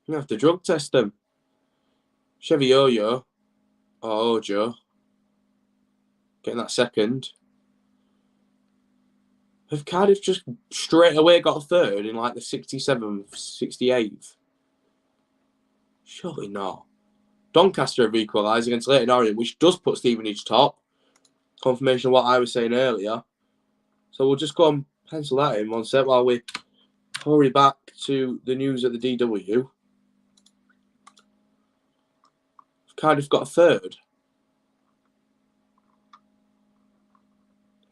You have to drug test them. Chevy Oyo or Ojo getting that second. Have Cardiff just straight away got a third in like the 67th, 68th? Surely not. Doncaster have equalised against Leyton Orient, which does put Stevenage top. Confirmation of what I was saying earlier. So we'll just go and pencil that in one sec while we hurry back to the news at the DW. Cardiff got a third.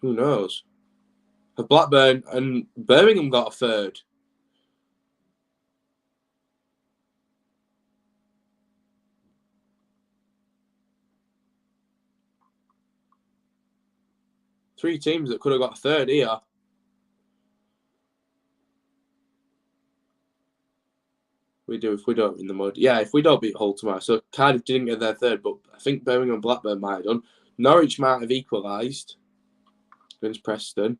Who knows? Have Blackburn and Birmingham got a third? Three teams that could have got a third here. We do if we don't in the mud. Yeah, if we don't beat Hull tomorrow. So Cardiff didn't get their third, but I think Birmingham and Blackburn might have done. Norwich might have equalised against Preston.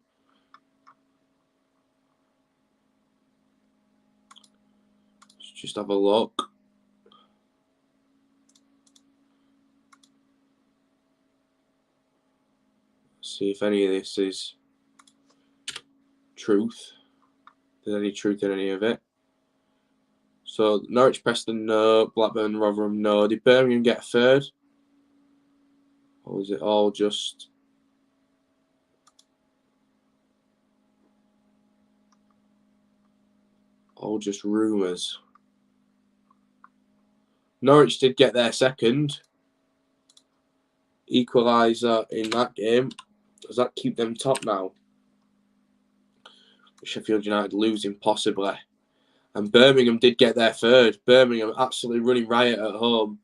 Let's just have a look. See if any of this is truth. If there's any truth in any of it. So Norwich, Preston, no. Blackburn, Rotherham, no. Did Birmingham get a third? Or was it all just rumours? Norwich did get their second equaliser in that game. Does that keep them top now? Sheffield United losing possibly. And Birmingham did get their third. Birmingham absolutely running riot at home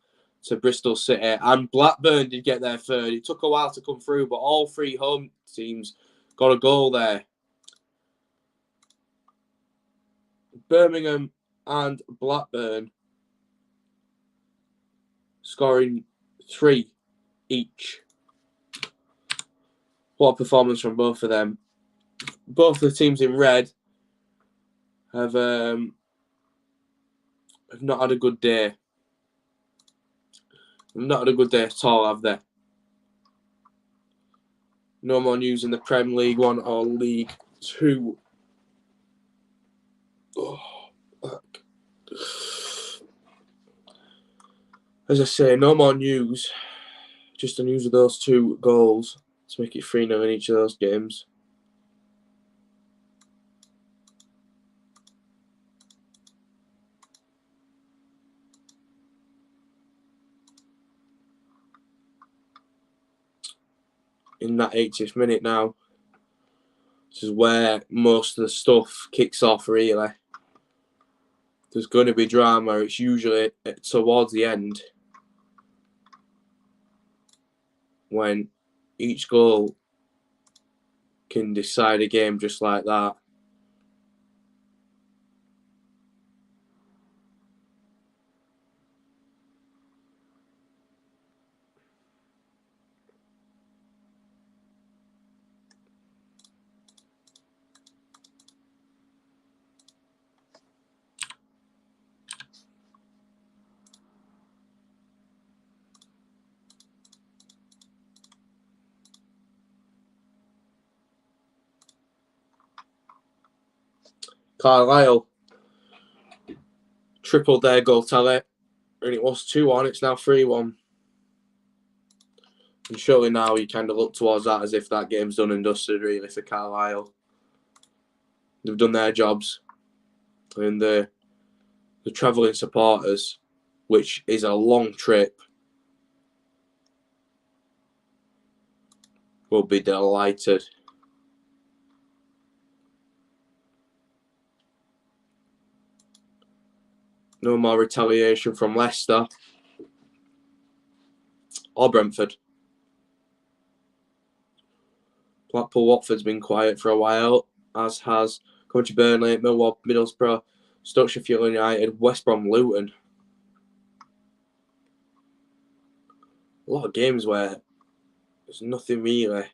to Bristol City. And Blackburn did get their third. It took a while to come through, but all three home teams got a goal there. Birmingham and Blackburn scoring 3 each. What a performance from both of them. Both the teams in red have not had a good day. Not had a good day at all, have they? No more news in the Premier League 1 or League 2. Oh, fuck. As I say, no more news. Just the news of those 2 goals to make it 3-0 in each of those games. In that 80th minute now, this is where most of the stuff kicks off, really. There's going to be drama. It's usually towards the end when each goal can decide a game just like that. Carlisle tripled their goal tally, and it was 2-1. It's now 3-1. And surely now you kind of look towards that as if that game's done and dusted, really, for Carlisle. They've done their jobs. And the travelling supporters, which is a long trip, will be delighted. No more retaliation from Leicester or Brentford. Blackpool Watford's been quiet for a while, as has Coventry Burnley, Millwall, Middlesbrough, Stoke Sheffield United, West Brom Luton. A lot of games where there's nothing really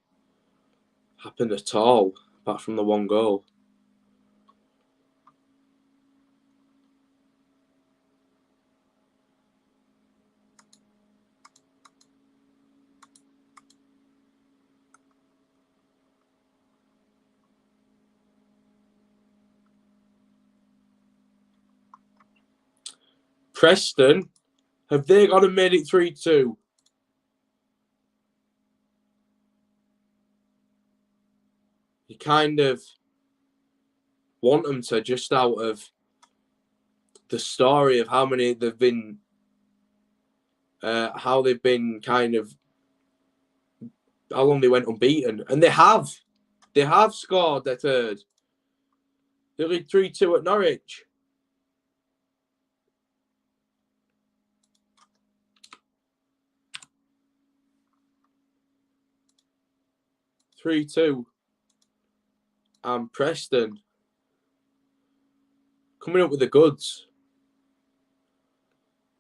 happened at all, apart from the 1 goal. Preston, have they gone and made it 3-2? You kind of want them to, just out of the story of how many they've been, how they've been kind of, how long they went unbeaten. And they have scored their third. They lead 3-2 at Norwich. And Preston coming up with the goods.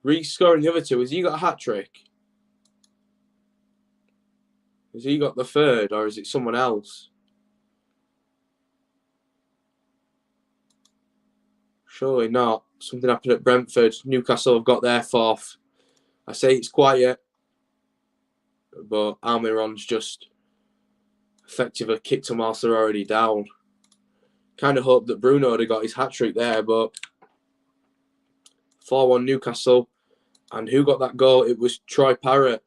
Reece scoring the other 2. Has he got a hat-trick? Has he got the third, or is it someone else? Surely not. Something happened at Brentford. Newcastle have got their 4th. I say it's quiet, but Almiron's just effectively kicked them whilst they're already down. Kind of hoped that Bruno would have got his hat-trick there, but 4-1 Newcastle. And who got that goal? It was Troy Parrott.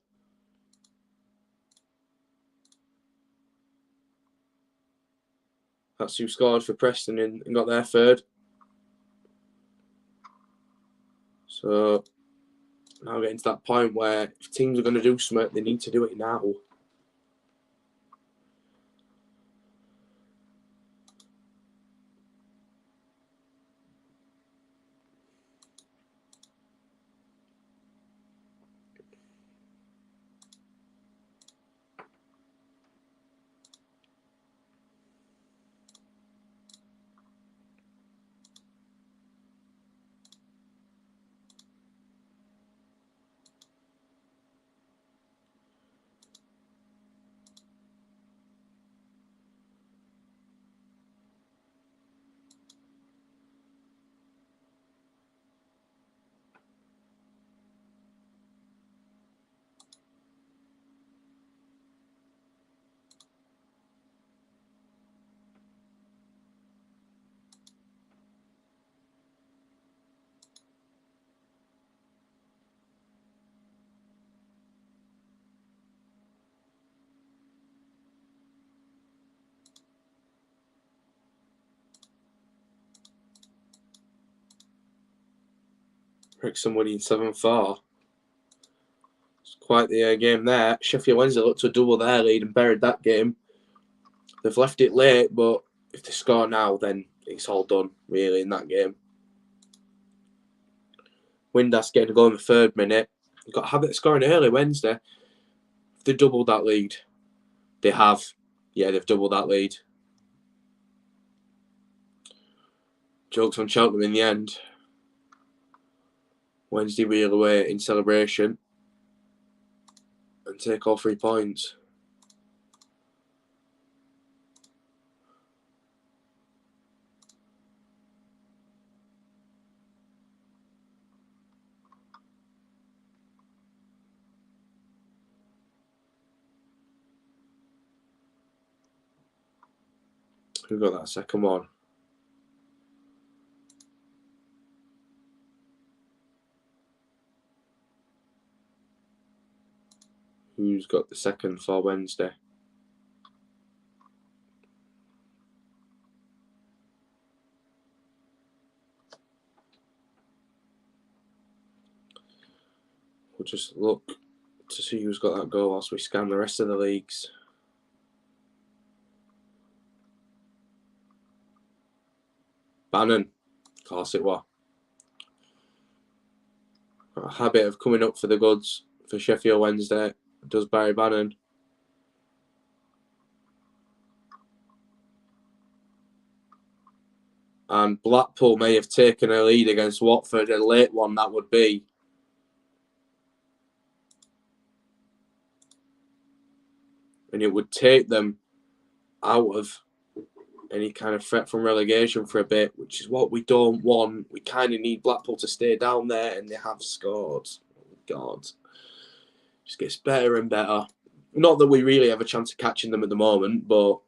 That's who scored for Preston and got their third. So Now getting to that point where if teams are going to do something, they need to do it now. Wrexham winning 7-4. It's quite the game there. Sheffield Wednesday looked to double their lead and buried that game. They've left it late, but if they score now, then it's all done, really, in that game. Windass getting a goal in the 3rd minute. They've got a habit of scoring early Wednesday. If they doubled that lead, they have. Yeah, they've doubled that lead. Jokes on Cheltenham in the end. Wednesday wheel away in celebration and take all 3 points. Who got that second one? Who's got the second for Wednesday? We'll just look to see who's got that goal whilst we scan the rest of the leagues. Bannon. Of course it was. Got a habit of coming up for the goods for Sheffield Wednesday. Does Barry Bannon. And Blackpool may have taken a lead against Watford, a late one that would be. And it would take them out of any kind of threat from relegation for a bit, which is what we don't want. We kind of need Blackpool to stay down there, and they have scored. Oh, God. Just gets better and better. Not that we really have a chance of catching them at the moment, but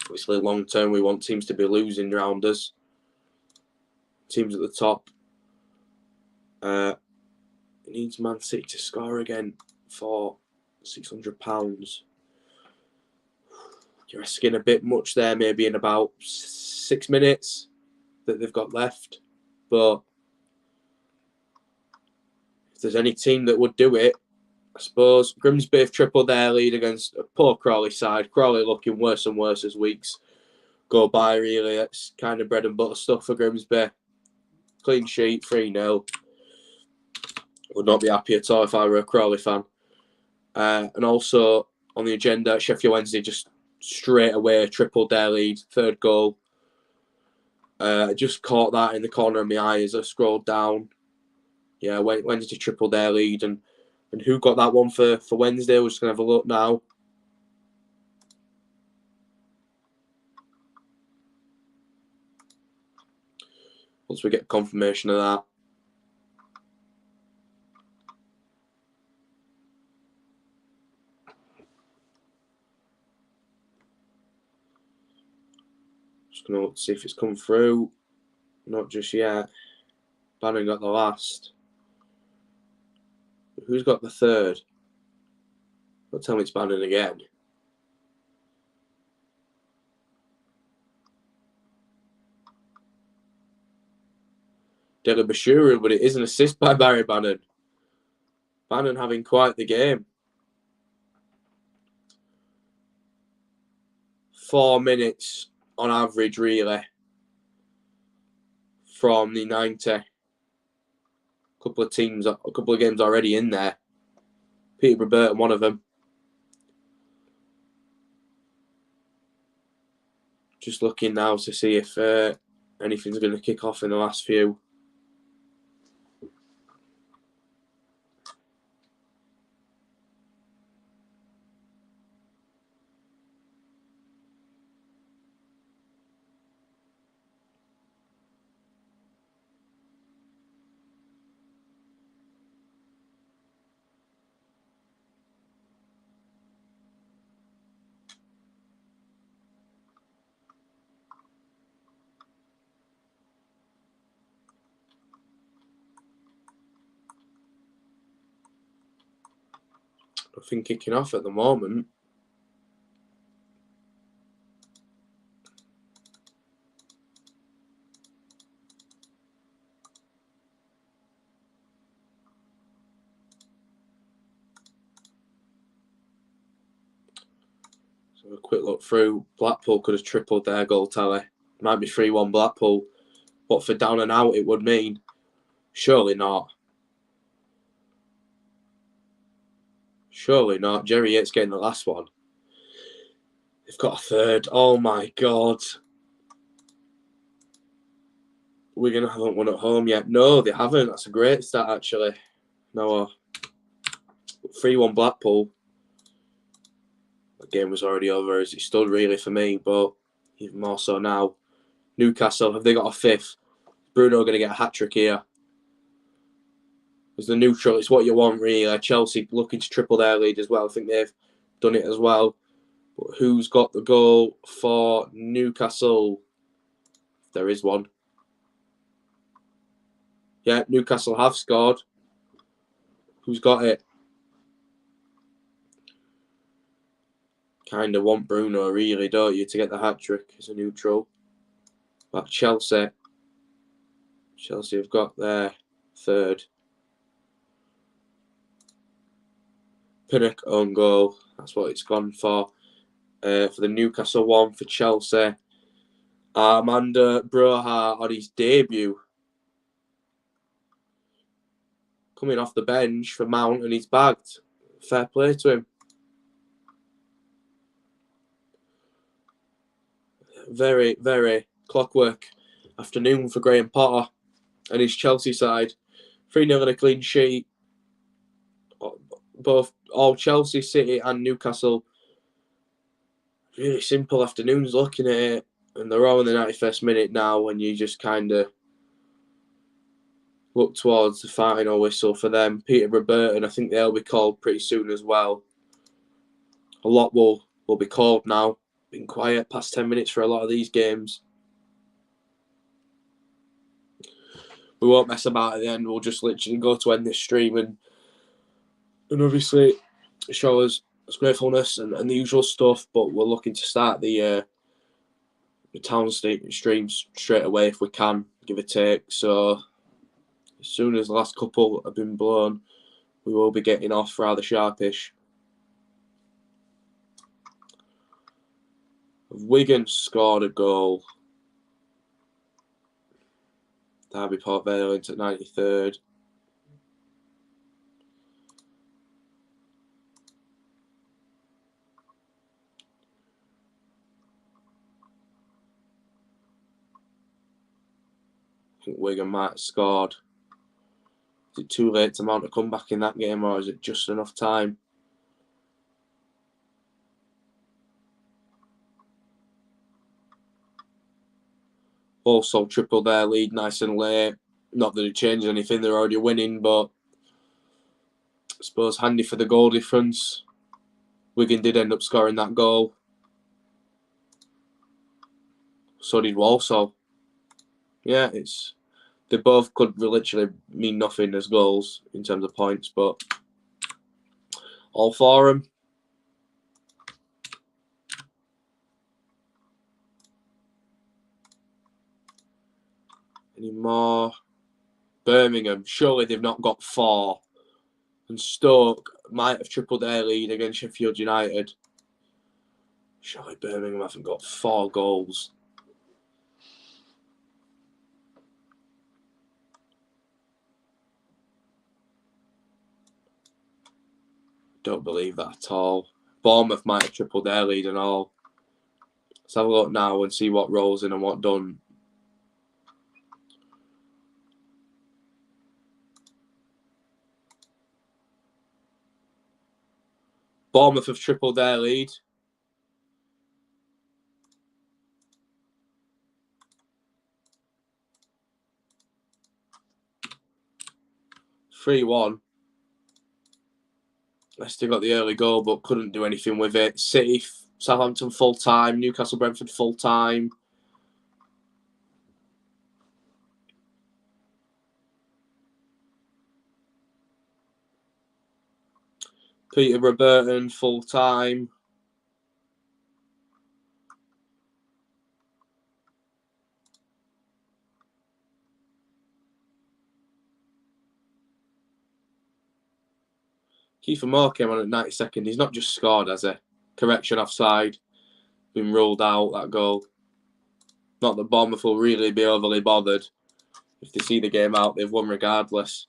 obviously long term we want teams to be losing around us. Teams at the top. It needs Man City to score again for £600. You're asking a bit much there, maybe in about 6 minutes that they've got left. But if there's any team that would do it, I suppose Grimsby have tripled their lead against a poor Crawley side. Crawley looking worse and worse as weeks go by, really. It's kind of bread and butter stuff for Grimsby. Clean sheet, 3-0. Would not be happy at all if I were a Crawley fan. And also on the agenda, Sheffield Wednesday just straight away tripled their lead. 3rd goal. Just caught that in the corner of my eye as I scrolled down. Yeah, Wednesday tripled their lead. And who got that one for Wednesday? We're just going to have a look now. Once we get confirmation of that. Just going to look to see if it's come through. Not just yet. Bannon got the last. Who's got the 3rd? Don't tell me it's Bannon again. Dele Bashuru, but it is an assist by Barry Bannon. Bannon having quite the game. 4 minutes on average, really, from the 90. A couple of games already in there. Peter Burton, one of them. Just looking now to see if anything's going to kick off in the last few. Nothing kicking off at the moment. So a quick look through. Blackpool could have tripled their goal tally. Might be 3-1 Blackpool. What for down and out it would mean? Surely not. Surely not. Jerry Yates getting the last one. They've got a third. Oh my God. Wigan haven't won at home yet. No, they haven't. That's a great start, actually. No, 3-1 Blackpool. The game was already over as it stood, really, for me, but even more so now. Newcastle, have they got a fifth? Bruno going to get a hat-trick here. As the neutral, it's what you want, really. Chelsea looking to triple their lead as well. I think they've done it as well. But who's got the goal for Newcastle? There is one. Yeah, Newcastle have scored. Who's got it? Kind of want Bruno, really, don't you, to get the hat-trick as a neutral. But Chelsea have got their third. Pinnock own goal. That's what it's gone for. For the Newcastle one, for Chelsea. Armando Broja on his debut. Coming off the bench for Mount, and he's bagged. Fair play to him. Very, very clockwork afternoon for Graham Potter and his Chelsea side. 3-0 and a clean sheet. Both all Chelsea, City and Newcastle. Really simple afternoons looking at it. And they're all in the 91st minute now when you just kind of look towards the final whistle for them. Peter Burton, I think they'll be called pretty soon as well. A lot will be called now. Been quiet past 10 minutes for a lot of these games. We won't mess about at the end. We'll just literally go to end this stream and obviously show us gratefulness and the usual stuff. But we're looking to start the town streams straight away if we can, give or take. So as soon as the last couple have been blown, we will be getting off rather sharpish. Wigan scored a goal. Derby Port Vale into 93rd. I think Wigan might have scored. Is it too late to mount a comeback in that game, or is it just enough time? Also tripled their lead nice and late. Not that it changes anything, they're already winning, but I suppose handy for the goal difference. Wigan did end up scoring that goal. So did Walsall. Yeah, they both could literally mean nothing as goals in terms of points, but all for them. Any more? Birmingham, surely they've not got 4. And Stoke might have tripled their lead against Sheffield United. Surely Birmingham haven't got 4 goals. Don't believe that at all. Bournemouth might have tripled their lead and all. Let's have a look now and see what rolls in and what done. Bournemouth have tripled their lead. (3-1). Leicester got the early goal but couldn't do anything with it. City, Southampton full time. Newcastle, Brentford full time. Peterborough, Burton full time. Kiefer Moore came on at 92nd. He's not just scored, has he? Correction, offside. Been ruled out, that goal. Not that Bournemouth will really be overly bothered. If they see the game out, they've won regardless.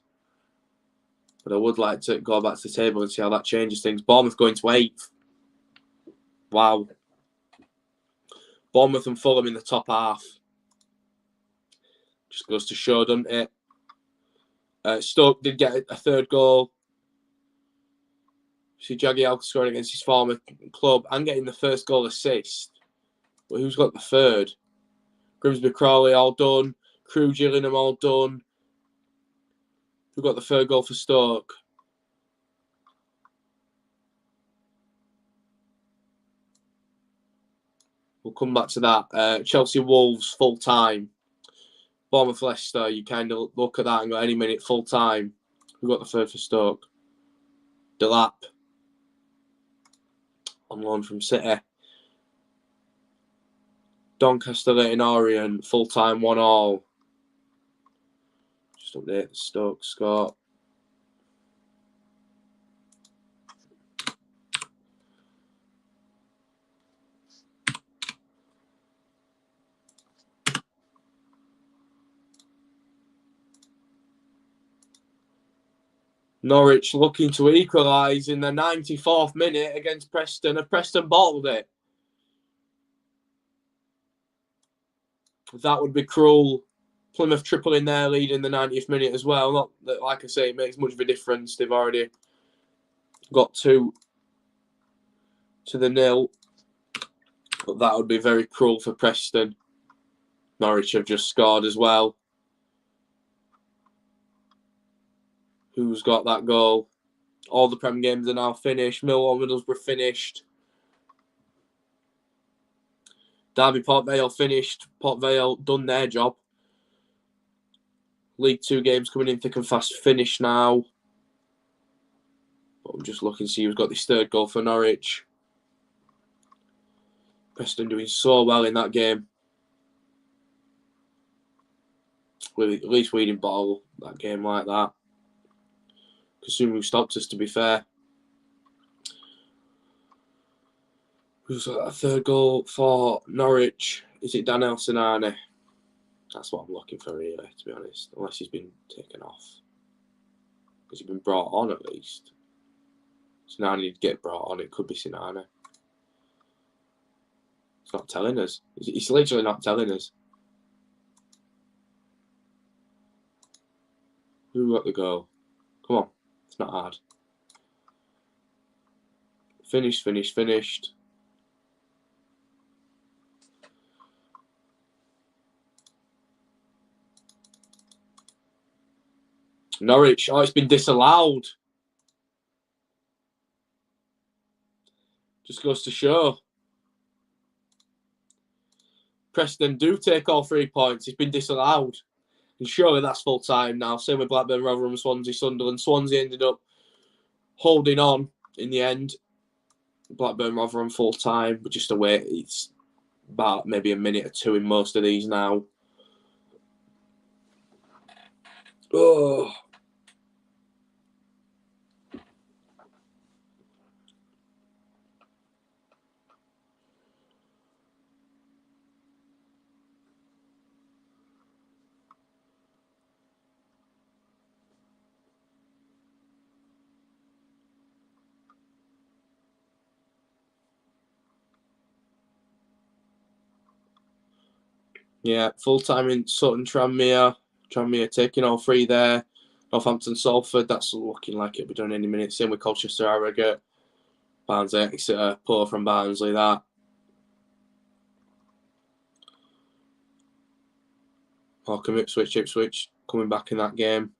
But I would like to go back to the table and see how that changes things. Bournemouth going to 8th. Wow. Bournemouth and Fulham in the top half. Just goes to show, doesn't it? Stoke did get a 3rd goal. See Jagielka scoring against his former club and getting the 1st goal assist. But who's got the 3rd? Grimsby Crawley all done. Crew Gillingham all done. Who got the 3rd goal for Stoke? We'll come back to that. Chelsea Wolves full time. Bournemouth Leicester, you kind of look at that and go any minute full time. Who got the 3rd for Stoke? Delap. On loan from City. Doncaster, Leyton Orient, full time 1-1. Just update the Stoke score. Norwich looking to equalise in the 94th minute against Preston. Have Preston bottled it? That would be cruel. Plymouth tripling their lead in the 90th minute as well. Not that, like I say, it makes much of a difference. They've already got 2 to the 0. But that would be very cruel for Preston. Norwich have just scored as well. Who's got that goal? All the Prem games are now finished. Millwall, Middlesbrough finished. Derby, Port Vale finished. Port Vale done their job. League 2 games coming in thick and fast. Finished now. But I'm just looking to see who's got this 3rd goal for Norwich. Preston doing so well in that game. At least we didn't bottle that game like that. Consumer stopped us, to be fair. Who's got a 3rd goal for Norwich? Is it Daniel Sinani? That's what I'm looking for, really, to be honest. Unless he's been taken off. Because he's been brought on, at least. Sinani did get brought on. It could be Sinani. It's not telling us. He's literally not telling us. Who got the goal? Come on. It's not hard. Finished. Norwich. Oh, it's been disallowed. Just goes to show. Preston do take all 3 points. It's been disallowed. And surely that's full time now. Same with Blackburn, Rotherham, Swansea, Sunderland. Swansea ended up holding on in the end. Blackburn, Rotherham full time, but just away. It's about maybe a minute or 2 in most of these now. Oh. Yeah, full time in Sutton Tranmere. Tranmere taking all three there. Northampton Salford, that's looking like it'll be done any minute. Same with Colchester Harrogate. Barnsley Exeter, poor from Barnsley that. Morecambe Ipswich coming back in that game.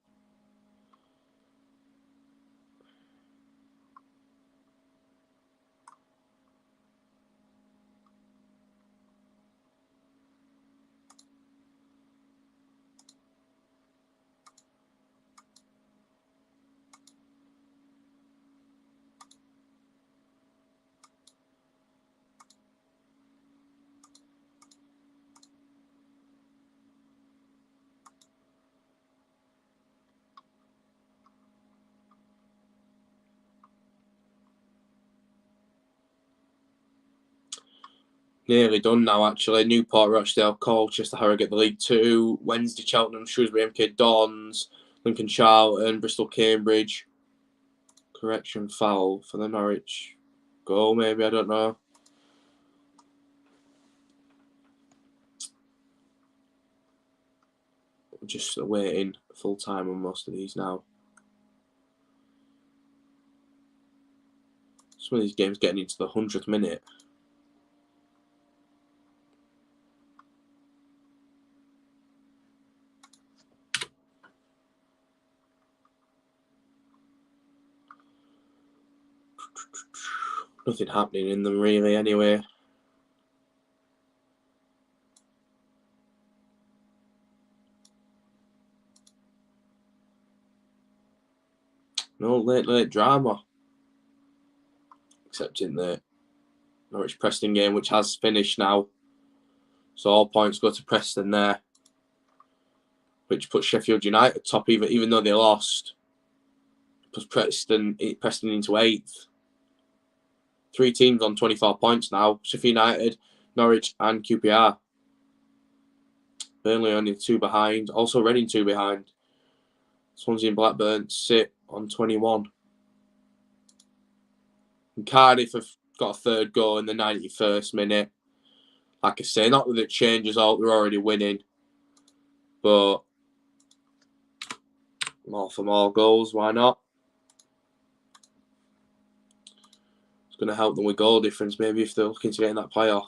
Nearly done now, actually. Newport, Rochdale, Colchester, Harrogate, the League Two. Wednesday, Cheltenham, Shrewsbury, MK Dons, Lincoln Charlton, Bristol, Cambridge. Correction, foul for the Norwich goal, maybe, I don't know. I'm just waiting full time on most of these now. Some of these games getting into the 100th minute. Nothing happening in them really anyway. No late drama. Except in the Norwich Preston game, which has finished now. So all points go to Preston there. Which puts Sheffield United top even though they lost. Puts Preston into 8th. 3 teams on 24 points now. Sheffield United, Norwich and QPR. Burnley only 2 behind. Also Reading 2 behind. Swansea and Blackburn sit on 21. And Cardiff have got a 3rd goal in the 91st minute. Like I say, not that it changes all, they're already winning. But more for more goals, why not? It's going to help them with goal difference, maybe if they're looking to get in that playoff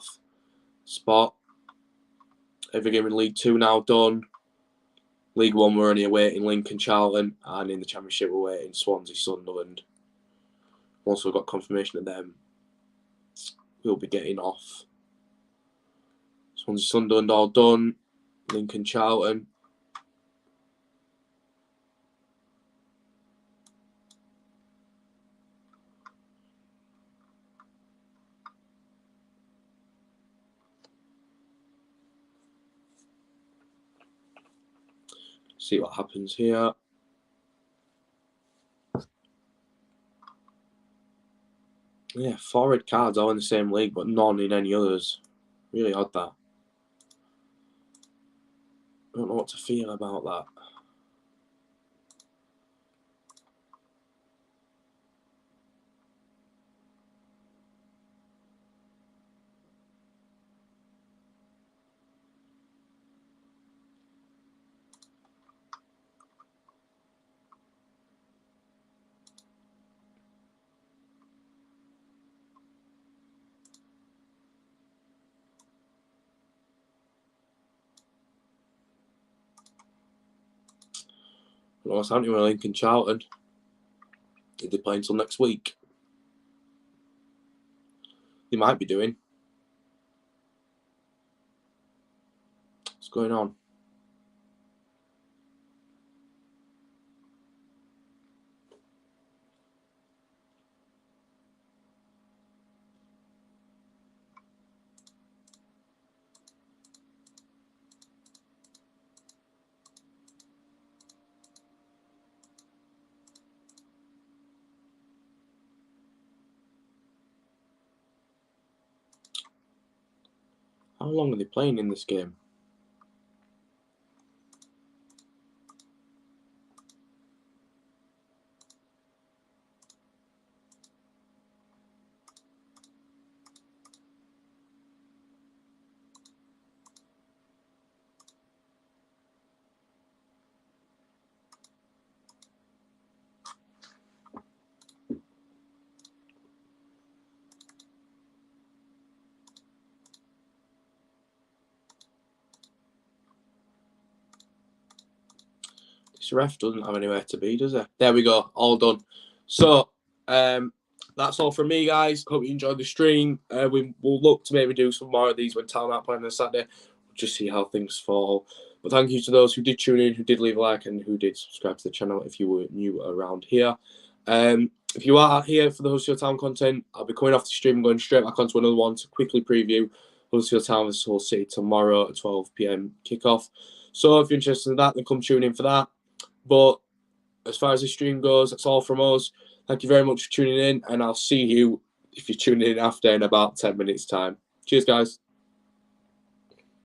spot. Every game in League 2 now done. League 1 we're only awaiting Lincoln Charlton, and in the Championship we're waiting Swansea Sunderland. Once we've got confirmation of them, we'll be getting off. Swansea Sunderland all done. Lincoln Charlton. See what happens here. Yeah, 4 red cards all in the same league, but none in any others. Really odd that. I don't know what to feel about that. I don't know what's happening with Lincoln Charlton. Did they play until next week? They might be doing. What's going on? How long are they playing in this game? This ref doesn't have anywhere to be, does it? There we go. All done. So, that's all from me, guys. Hope you enjoyed the stream. We will look to maybe do some more of these when Town are playing on Saturday. We'll just see how things fall. But thank you to those who did tune in, who did leave a like, and who did subscribe to the channel if you were new around here. If you are here for the Huddersfield Town content, I'll be coming off the stream and going straight back onto another one to quickly preview Huddersfield Town vs Hull City tomorrow at 12 PM kickoff. So if you're interested in that, then come tune in for that. But as far as the stream goes, that's all from us. Thank you very much for tuning in, and I'll see you if you're tuning in after in about 10 minutes' time. Cheers, guys.